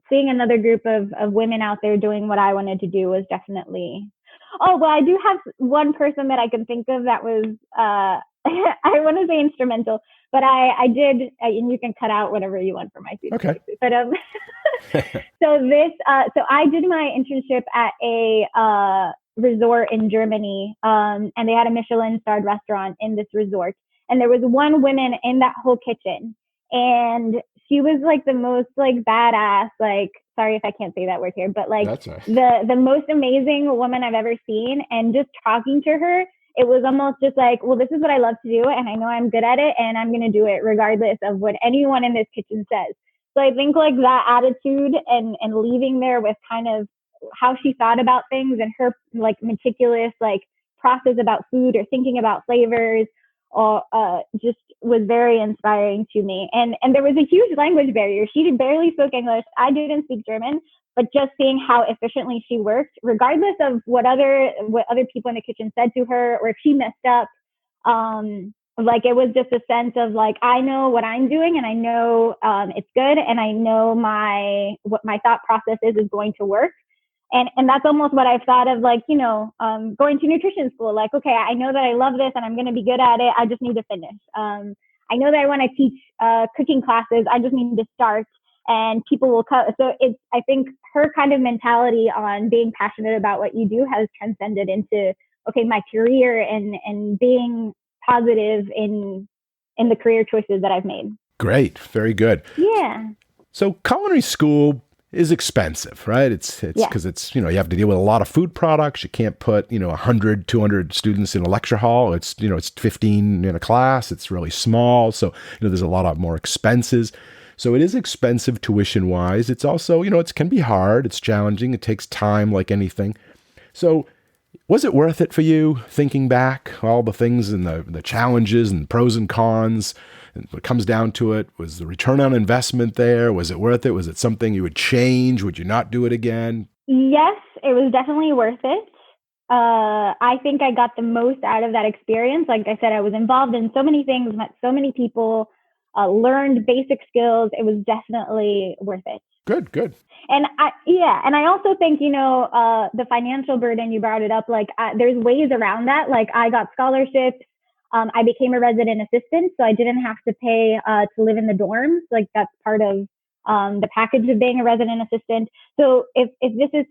another group of women out there doing what I wanted to do was definitely. Oh, well, I do have one person that I can think of that was, I want to say instrumental, but I did, and you can cut out whatever you want for my food. Okay. But so I did my internship at a resort in Germany, and they had a Michelin-starred restaurant in this resort, and there was one woman in that whole kitchen, and she was like the most like badass, like, sorry if I can't say that word here, but like right. the most amazing woman I've ever seen. And just talking to her, it was almost just like, well, this is what I love to do, and I know I'm good at it, and I'm going to do it regardless of what anyone in this kitchen says. So I think like that attitude and leaving there with kind of how she thought about things and her like meticulous like process about food or thinking about flavors, just was very inspiring to me. And there was a huge language barrier. She barely spoke English. I didn't speak German, but just seeing how efficiently she worked, regardless of what other people in the kitchen said to her, or if she messed up, like it was just a sense of like, I know what I'm doing, and I know it's good, and I know what my thought process is going to work. And that's almost what I've thought of, like, going to nutrition school. Like, okay, I know that I love this and I'm going to be good at it. I just need to finish. I know that I want to teach cooking classes. I just need to start, and people will come. So I think her kind of mentality on being passionate about what you do has transcended into, okay, my career and being positive in the career choices that I've made. Great. Very good. Yeah. So culinary school is expensive, right? It's because it's, you have to deal with a lot of food products. You can't put, 100, 200 students in a lecture hall. It's, it's 15 in a class. It's really small. So, there's a lot of more expenses. So it is expensive tuition wise. It's also, it can be hard. It's challenging. It takes time like anything. So was it worth it for you, thinking back, all the things and the challenges and pros and cons? And when it comes down to it, was the return on investment there? Was it worth it? Was it something you would change? Would you not do it again? Yes, it was definitely worth it. I think I got the most out of that experience. Like I said, I was involved in so many things, met so many people, learned basic skills. It was definitely worth it. Good. And I also think, the financial burden, you brought it up, like there's ways around that. Like I got scholarships. I became a resident assistant, so I didn't have to pay to live in the dorms. Like that's part of the package of being a resident assistant. So if this is,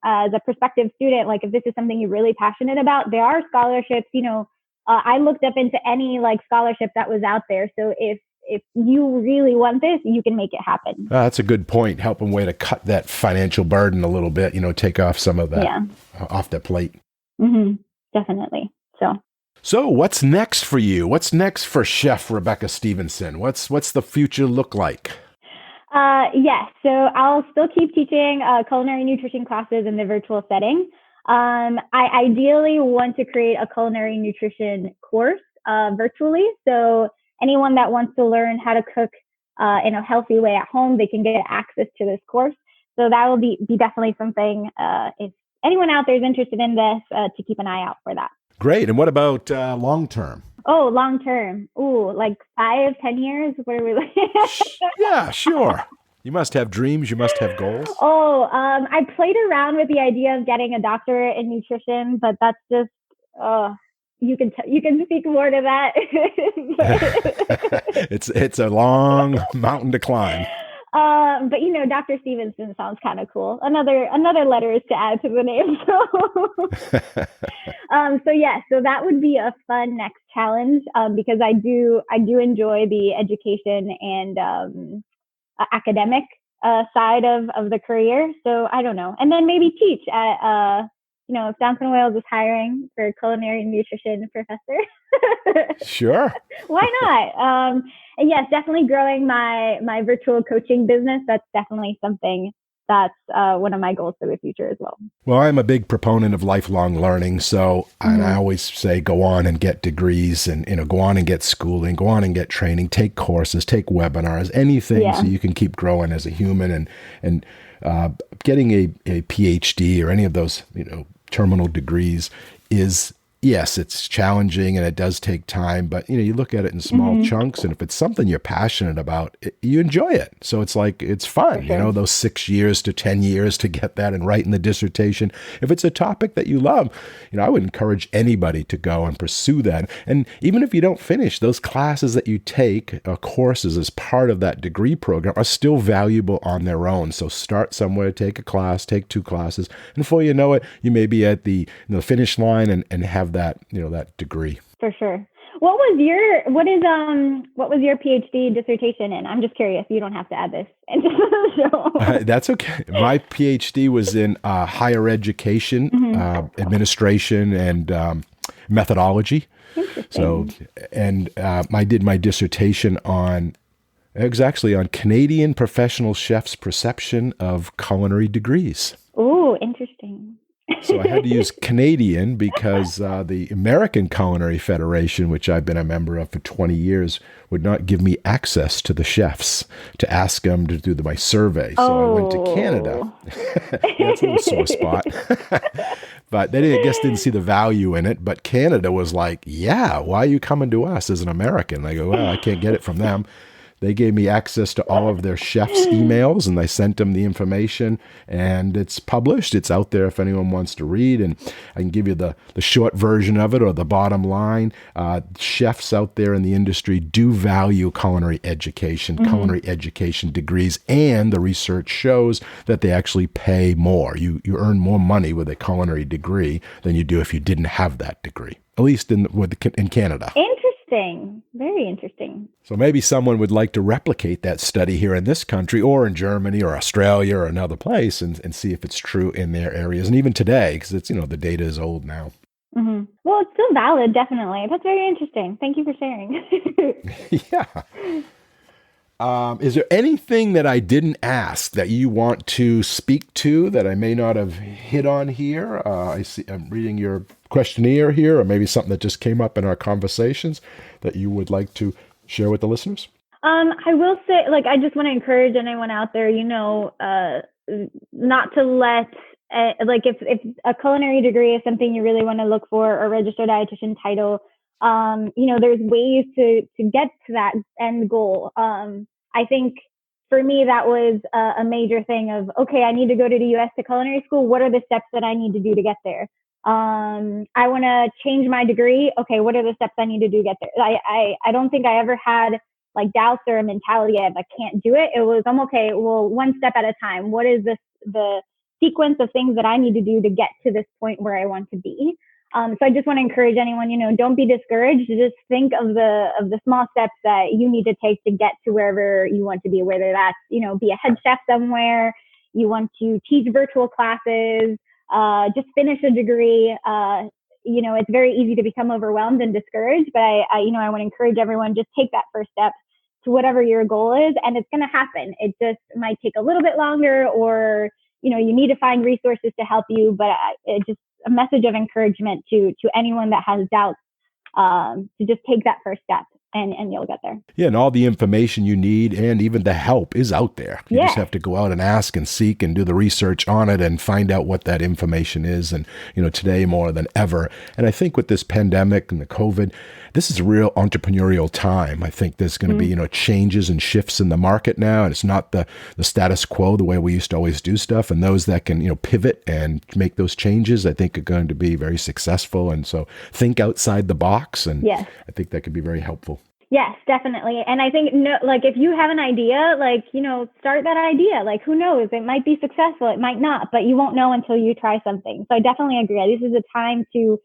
as a prospective student, like if this is something you're really passionate about, there are scholarships. I looked up into any like scholarship that was out there. So if you really want this, you can make it happen. That's a good point. Helping way to cut that financial burden a little bit, take off some of that off the plate. Mm-hmm. Definitely. So what's next for you? What's next for Chef Rebeca Stevenson? What's the future look like? Yes. So I'll still keep teaching culinary nutrition classes in the virtual setting. I ideally want to create a culinary nutrition course virtually. So anyone that wants to learn how to cook in a healthy way at home, they can get access to this course. So that will be definitely something, if anyone out there is interested in this, to keep an eye out for that. Great. And what about long term? Oh, long term. Ooh, like 5-10 years? What are we looking at? Yeah, sure. You must have dreams. You must have goals. Oh, I played around with the idea of getting a doctorate in nutrition, but that's just, you can speak more to that. It's a long mountain to climb. But Dr. Stevenson sounds kind of cool. Another letter is to add to the name. So that would be a fun next challenge, because I do enjoy the education and academic side of the career. So I don't know, and then maybe teach at if Johnson Wales is hiring for a culinary nutrition professor. Sure. Why not? And yes, definitely growing my virtual coaching business. That's definitely something that's one of my goals for the future as well. Well, I'm a big proponent of lifelong learning. So and I always say, go on and get degrees and, go on and get schooling, go on and get training, take courses, take webinars, anything so you can keep growing as a human and getting a PhD or any of those, terminal degrees is, yes, it's challenging and it does take time, but you look at it in small chunks, and if it's something you're passionate about, you enjoy it. So it's like, it's fun, sure. Those 6 years to 10 years to get that and writing the dissertation. If it's a topic that you love, I would encourage anybody to go and pursue that. And even if you don't finish, those classes that you take, courses as part of that degree program, are still valuable on their own. So start somewhere, take a class, take 2 classes, and before you know it, you may be at the finish line and have that that degree. For sure. What was your PhD dissertation in? I'm just curious. You don't have to add this into the show. That's okay. My PhD was in higher education, administration, and methodology. So, and I did my dissertation on Canadian professional chefs' perception of culinary degrees. Oh, interesting. So I had to use Canadian because the American Culinary Federation, which I've been a member of for 20 years, would not give me access to the chefs to ask them to do my survey. So I went to Canada. That's a little sore spot. But they didn't see the value in it. But Canada was like, yeah, why are you coming to us as an American? I go, well, I can't get it from them. They gave me access to all of their chefs' emails, and I sent them the information, and it's published. It's out there if anyone wants to read, and I can give you the short version of it or the bottom line. Chefs out there in the industry do value culinary education degrees, and the research shows that they actually pay more. You earn more money with a culinary degree than you do if you didn't have that degree, at least in Canada. Interesting. Very interesting. So maybe someone would like to replicate that study here in this country or in Germany or Australia or another place and see if it's true in their areas. And even today, because it's, the data is old now. Mm-hmm. Well, it's still valid, definitely. That's very interesting. Thank you for sharing. Yeah. Is there anything that I didn't ask that you want to speak to that I may not have hit on here? I'm reading your questionnaire here, or maybe something that just came up in our conversations that you would like to share with the listeners? I will say, I just want to encourage anyone out there, not to let, if a culinary degree is something you really want to look for, or registered dietitian title, there's ways to get to that end goal. I think for me, that was a major thing of, okay, I need to go to the US to culinary school. What are the steps that I need to do to get there? I want to change my degree. Okay, what are the steps I need to do to get there? I don't think I ever had like doubts or a mentality of I can't do it. It was, I'm okay, well, one step at a time. What is the sequence of things that I need to do to get to this point where I want to be? So I just want to encourage anyone, don't be discouraged. Just think of the small steps that you need to take to get to wherever you want to be, whether that's, be a head chef somewhere, you want to teach virtual classes, just finish a degree. It's very easy to become overwhelmed and discouraged, but I want to encourage everyone, just take that first step to whatever your goal is, and it's going to happen. It just might take a little bit longer, or, you need to find resources to help you, but it just a message of encouragement to anyone that has doubts, to just take that first step and you'll get there. Yeah, and all the information you need and even the help is out there. You just have to go out and ask and seek and do the research on it and find out what that information is. And, today more than ever. And I think with this pandemic and the COVID, this is a real entrepreneurial time. I think there's going to be, changes and shifts in the market now. And it's not the status quo, the way we used to always do stuff. And those that can, pivot and make those changes, I think are going to be very successful. And so think outside the box. And I think that could be very helpful. Yes, definitely. And I think, if you have an idea, start that idea. Who knows? It might be successful. It might not, but you won't know until you try something. So I definitely agree. This is a time to,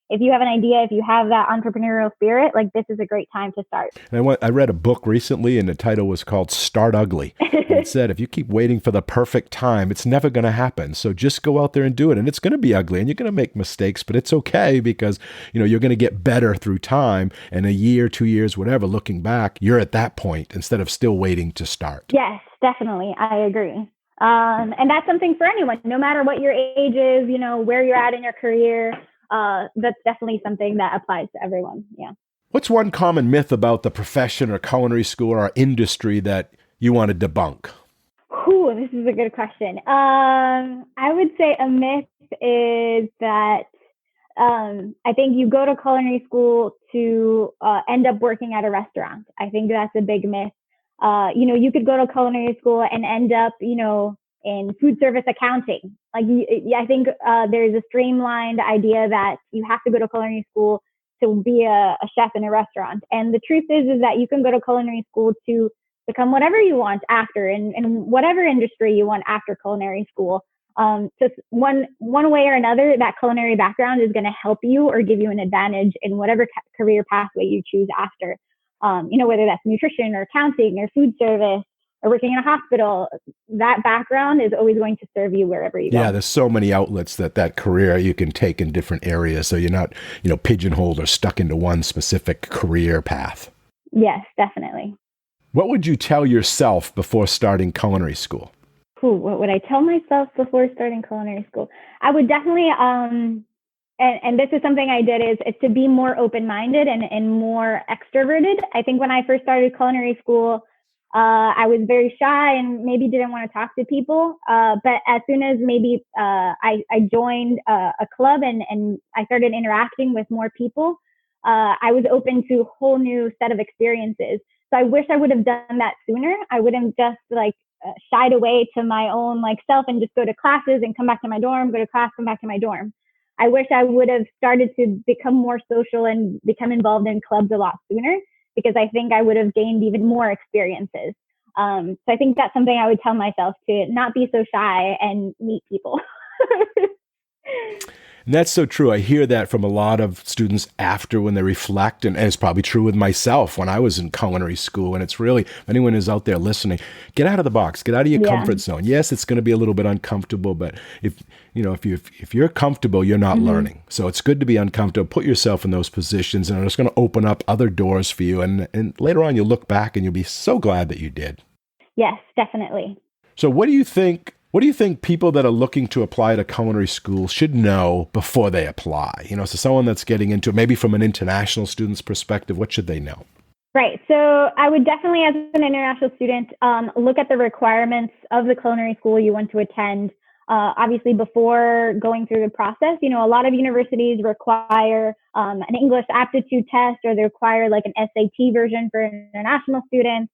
if you have an idea, if you have that entrepreneurial spirit, this is a great time to start. And I read a book recently, and the title was called Start Ugly. It said, if you keep waiting for the perfect time, it's never going to happen. So just go out there and do it. And it's going to be ugly, and you're going to make mistakes, but it's okay because, you're going to get better through time. And a year, 2 years, whatever, looking back, you're at that point instead of still waiting to start. Yes, definitely. I agree. And that's something for anyone, no matter what your age is, where you're at in your career. That's definitely something that applies to everyone. Yeah. What's one common myth about the profession or culinary school or our industry that you want to debunk? Ooh, this is a good question. I would say a myth is that I think you go to culinary school to end up working at a restaurant. I think that's a big myth. You could go to culinary school and end up, in food service accounting. I think there's a streamlined idea that you have to go to culinary school to be a chef in a restaurant. And the truth is that you can go to culinary school to become whatever you want after, in whatever industry you want after culinary school. Just one way or another, that culinary background is going to help you or give you an advantage in whatever career pathway you choose after. Whether that's nutrition or accounting or food service, or working in a hospital, that background is always going to serve you wherever you go. Yeah, there's so many outlets that career you can take in different areas. So you're not, pigeonholed or stuck into one specific career path. Yes, definitely. What would you tell yourself before starting culinary school? What would I tell myself before starting culinary school? I would definitely, and this is something I did, is to be more open-minded and more extroverted. I think when I first started culinary school, I was very shy and maybe didn't want to talk to people. But as soon as maybe I joined a club and I started interacting with more people, I was open to a whole new set of experiences. So I wish I would have done that sooner. I wouldn't just shied away to my own self and just go to classes and come back to my dorm, go to class, come back to my dorm. I wish I would have started to become more social and become involved in clubs a lot sooner, because I think I would have gained even more experiences. So I think that's something I would tell myself, to not be so shy and meet people. And that's so true. I hear that from a lot of students after, when they reflect, and it's probably true with myself when I was in culinary school. And it's really, if anyone is out there listening, get out of the box, get out of your comfort zone. Yes, it's going to be a little bit uncomfortable, but if you're comfortable, you're not learning. So it's good to be uncomfortable. Put yourself in those positions, and it's going to open up other doors for you. And later on, you'll look back and you'll be so glad that you did. Yes, definitely. So what do you think people that are looking to apply to culinary school should know before they apply? So someone that's getting into it, maybe from an international student's perspective, what should they know? Right. So I would definitely, as an international student, look at the requirements of the culinary school you want to attend. Obviously, before going through the process, a lot of universities require an English aptitude test, or they require an SAT version for international students.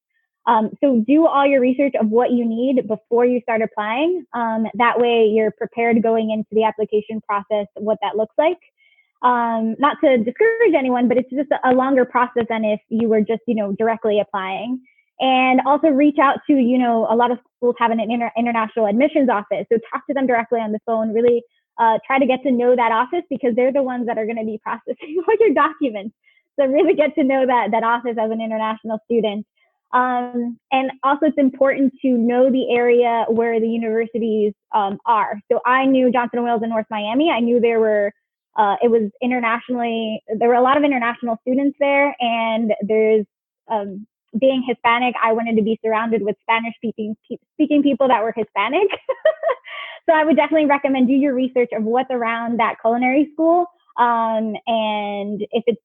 So do all your research of what you need before you start applying. That way you're prepared going into the application process, what that looks like. Not to discourage anyone, but it's just a longer process than if you were just, directly applying. And also reach out to, a lot of schools have an international admissions office. So talk to them directly on the phone, really try to get to know that office because they're the ones that are going to be processing all your documents. So really get to know that office as an international student. And also it's important to know the area where the universities are. So I knew Johnson & Wales in North Miami. I knew there were a lot of international students there, and there's being Hispanic, I wanted to be surrounded with Spanish speaking people that were Hispanic. So I would definitely recommend do your research of what's around that culinary school, and if it's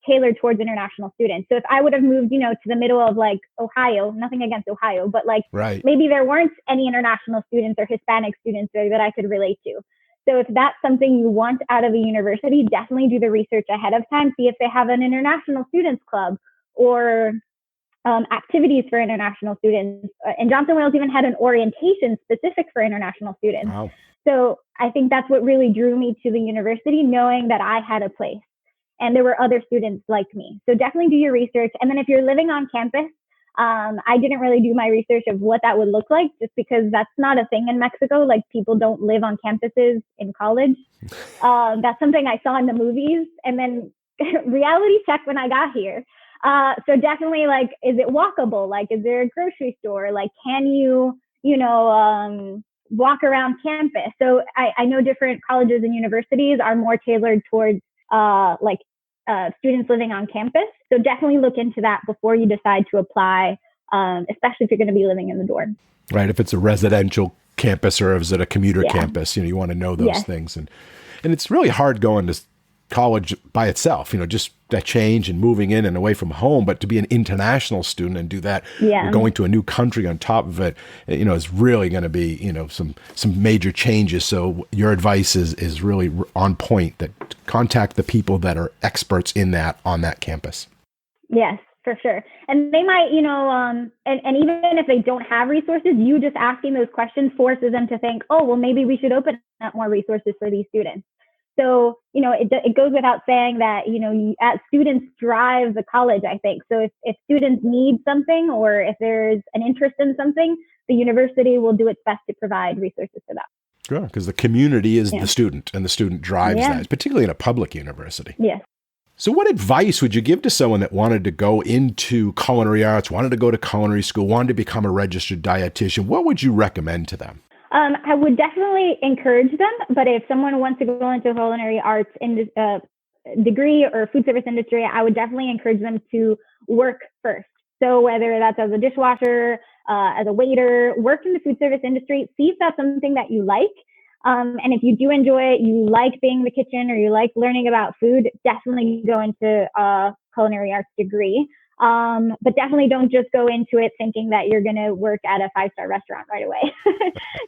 tailored towards international students. So if I would have moved, to the middle of like Ohio, nothing against Ohio, but like right. Maybe there weren't any international students or Hispanic students there that I could relate to. So if that's something you want out of a university, definitely do the research ahead of time. See if they have an international students club or activities for international students. And Johnson & Wales even had an orientation specific for international students. Wow. So I think that's what really drew me to the university, knowing that I had a place and there were other students like me. So definitely do your research. And then if you're living on campus, I didn't really do my research of what that would look like just because that's not a thing in Mexico. Like people don't live on campuses in college. That's something I saw in the movies and then reality check when I got here. So definitely like, is it walkable? Like, is there a grocery store? Like, can you, walk around campus? So I know different colleges and universities are more tailored towards, students living on campus. So definitely look into that before you decide to apply, especially if you're going to be living in the dorm. Right. If it's a residential campus or is it a commuter campus, you want to know those things. And it's really hard going to college by itself, just that change and moving in and away from home, but to be an international student and do that, going to a new country on top of it, is really going to be, some major changes. So your advice is really on point, that contact the people that are experts in that on that campus. Yes, for sure. And they might, and even if they don't have resources, you just asking those questions forces them to think, oh, well, maybe we should open up more resources for these students. So, it goes without saying that, students drive the college, I think. So if students need something or if there's an interest in something, the university will do its best to provide resources for that. Sure, because the community is the student and the student drives that, particularly in a public university. Yes. So what advice would you give to someone that wanted to go into culinary arts, wanted to go to culinary school, wanted to become a registered dietitian? What would you recommend to them? I would definitely encourage them, but if someone wants to go into culinary arts degree or food service industry, I would definitely encourage them to work first. So whether that's as a dishwasher, as a waiter, work in the food service industry, see if that's something that you like. And if you do enjoy it, you like being in the kitchen or you like learning about food, definitely go into a culinary arts degree. But definitely don't just go into it thinking that you're going to work at a 5-star restaurant right away.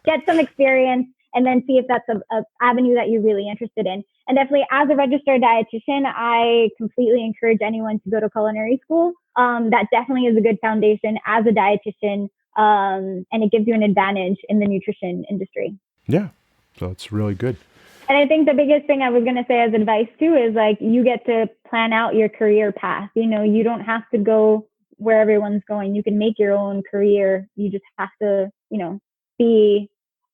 Get some experience and then see if that's a avenue that you're really interested in. And definitely as a registered dietitian, I completely encourage anyone to go to culinary school. That definitely is a good foundation as a dietitian. And it gives you an advantage in the nutrition industry. Yeah. So it's really good. And I think the biggest thing I was going to say as advice too is like you get to plan out your career path. You don't have to go where everyone's going. You can make your own career. You just have to,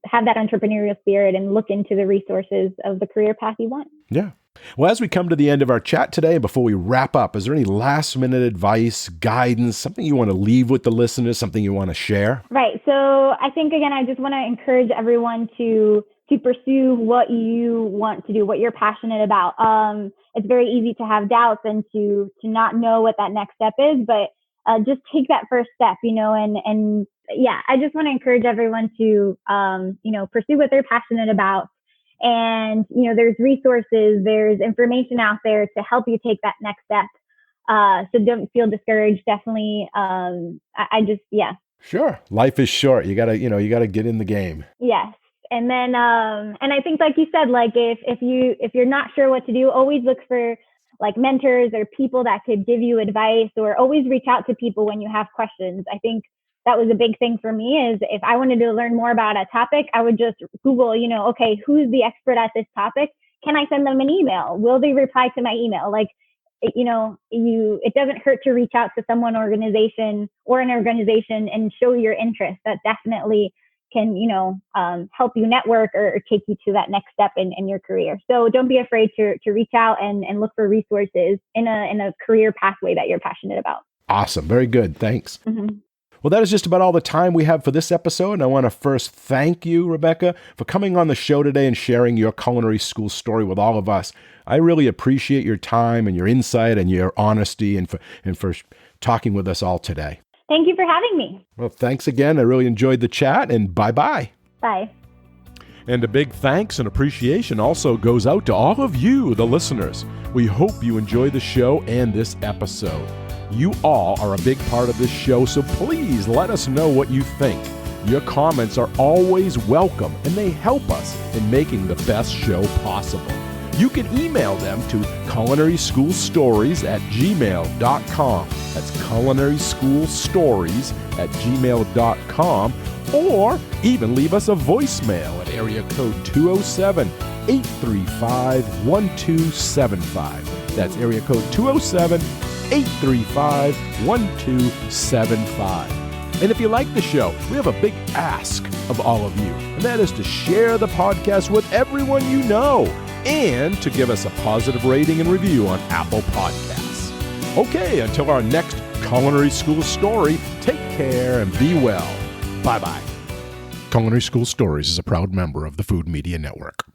have that entrepreneurial spirit and look into the resources of the career path you want. Yeah. Well, as we come to the end of our chat today, before we wrap up, is there any last minute advice, guidance, something you want to leave with the listeners, something you want to share? Right. So I think, again, I just want to encourage everyone to pursue what you want to do, what you're passionate about. It's very easy to have doubts and to not know what that next step is, but just take that first step, and I just want to encourage everyone to, pursue what they're passionate about. And, there's resources, there's information out there to help you take that next step. So don't feel discouraged. Definitely. Sure. Life is short. You gotta get in the game. Yes. And then, and I think, like you said, like if you're not sure what to do, always look for like mentors or people that could give you advice, or always reach out to people when you have questions. I think that was a big thing for me, is if I wanted to learn more about a topic, I would just Google, okay, who's the expert at this topic? Can I send them an email? Will they reply to my email? Like, it doesn't hurt to reach out to an organization and show your interest. That definitely can, help you network or take you to that next step in your career. So don't be afraid to reach out and look for resources in a career pathway that you're passionate about. Awesome. Very good. Thanks. Mm-hmm. Well, that is just about all the time we have for this episode. And I want to first thank you, Rebeca, for coming on the show today and sharing your culinary school story with all of us. I really appreciate your time and your insight and your honesty and for talking with us all today. Thank you for having me. Well, thanks again. I really enjoyed the chat, and bye-bye. Bye. And a big thanks and appreciation also goes out to all of you, the listeners. We hope you enjoy the show and this episode. You all are a big part of this show, so please let us know what you think. Your comments are always welcome, and they help us in making the best show possible. You can email them to culinaryschoolstories@gmail.com. That's culinaryschoolstories@gmail.com, or even leave us a voicemail at area code 207-835-1275. That's area code 207-835-1275. And if you like the show, we have a big ask of all of you, and that is to share the podcast with everyone you know, and to give us a positive rating and review on Apple Podcasts. Okay, until our next Culinary School Story, take care and be well. Bye-bye. Culinary School Stories is a proud member of the Food Media Network.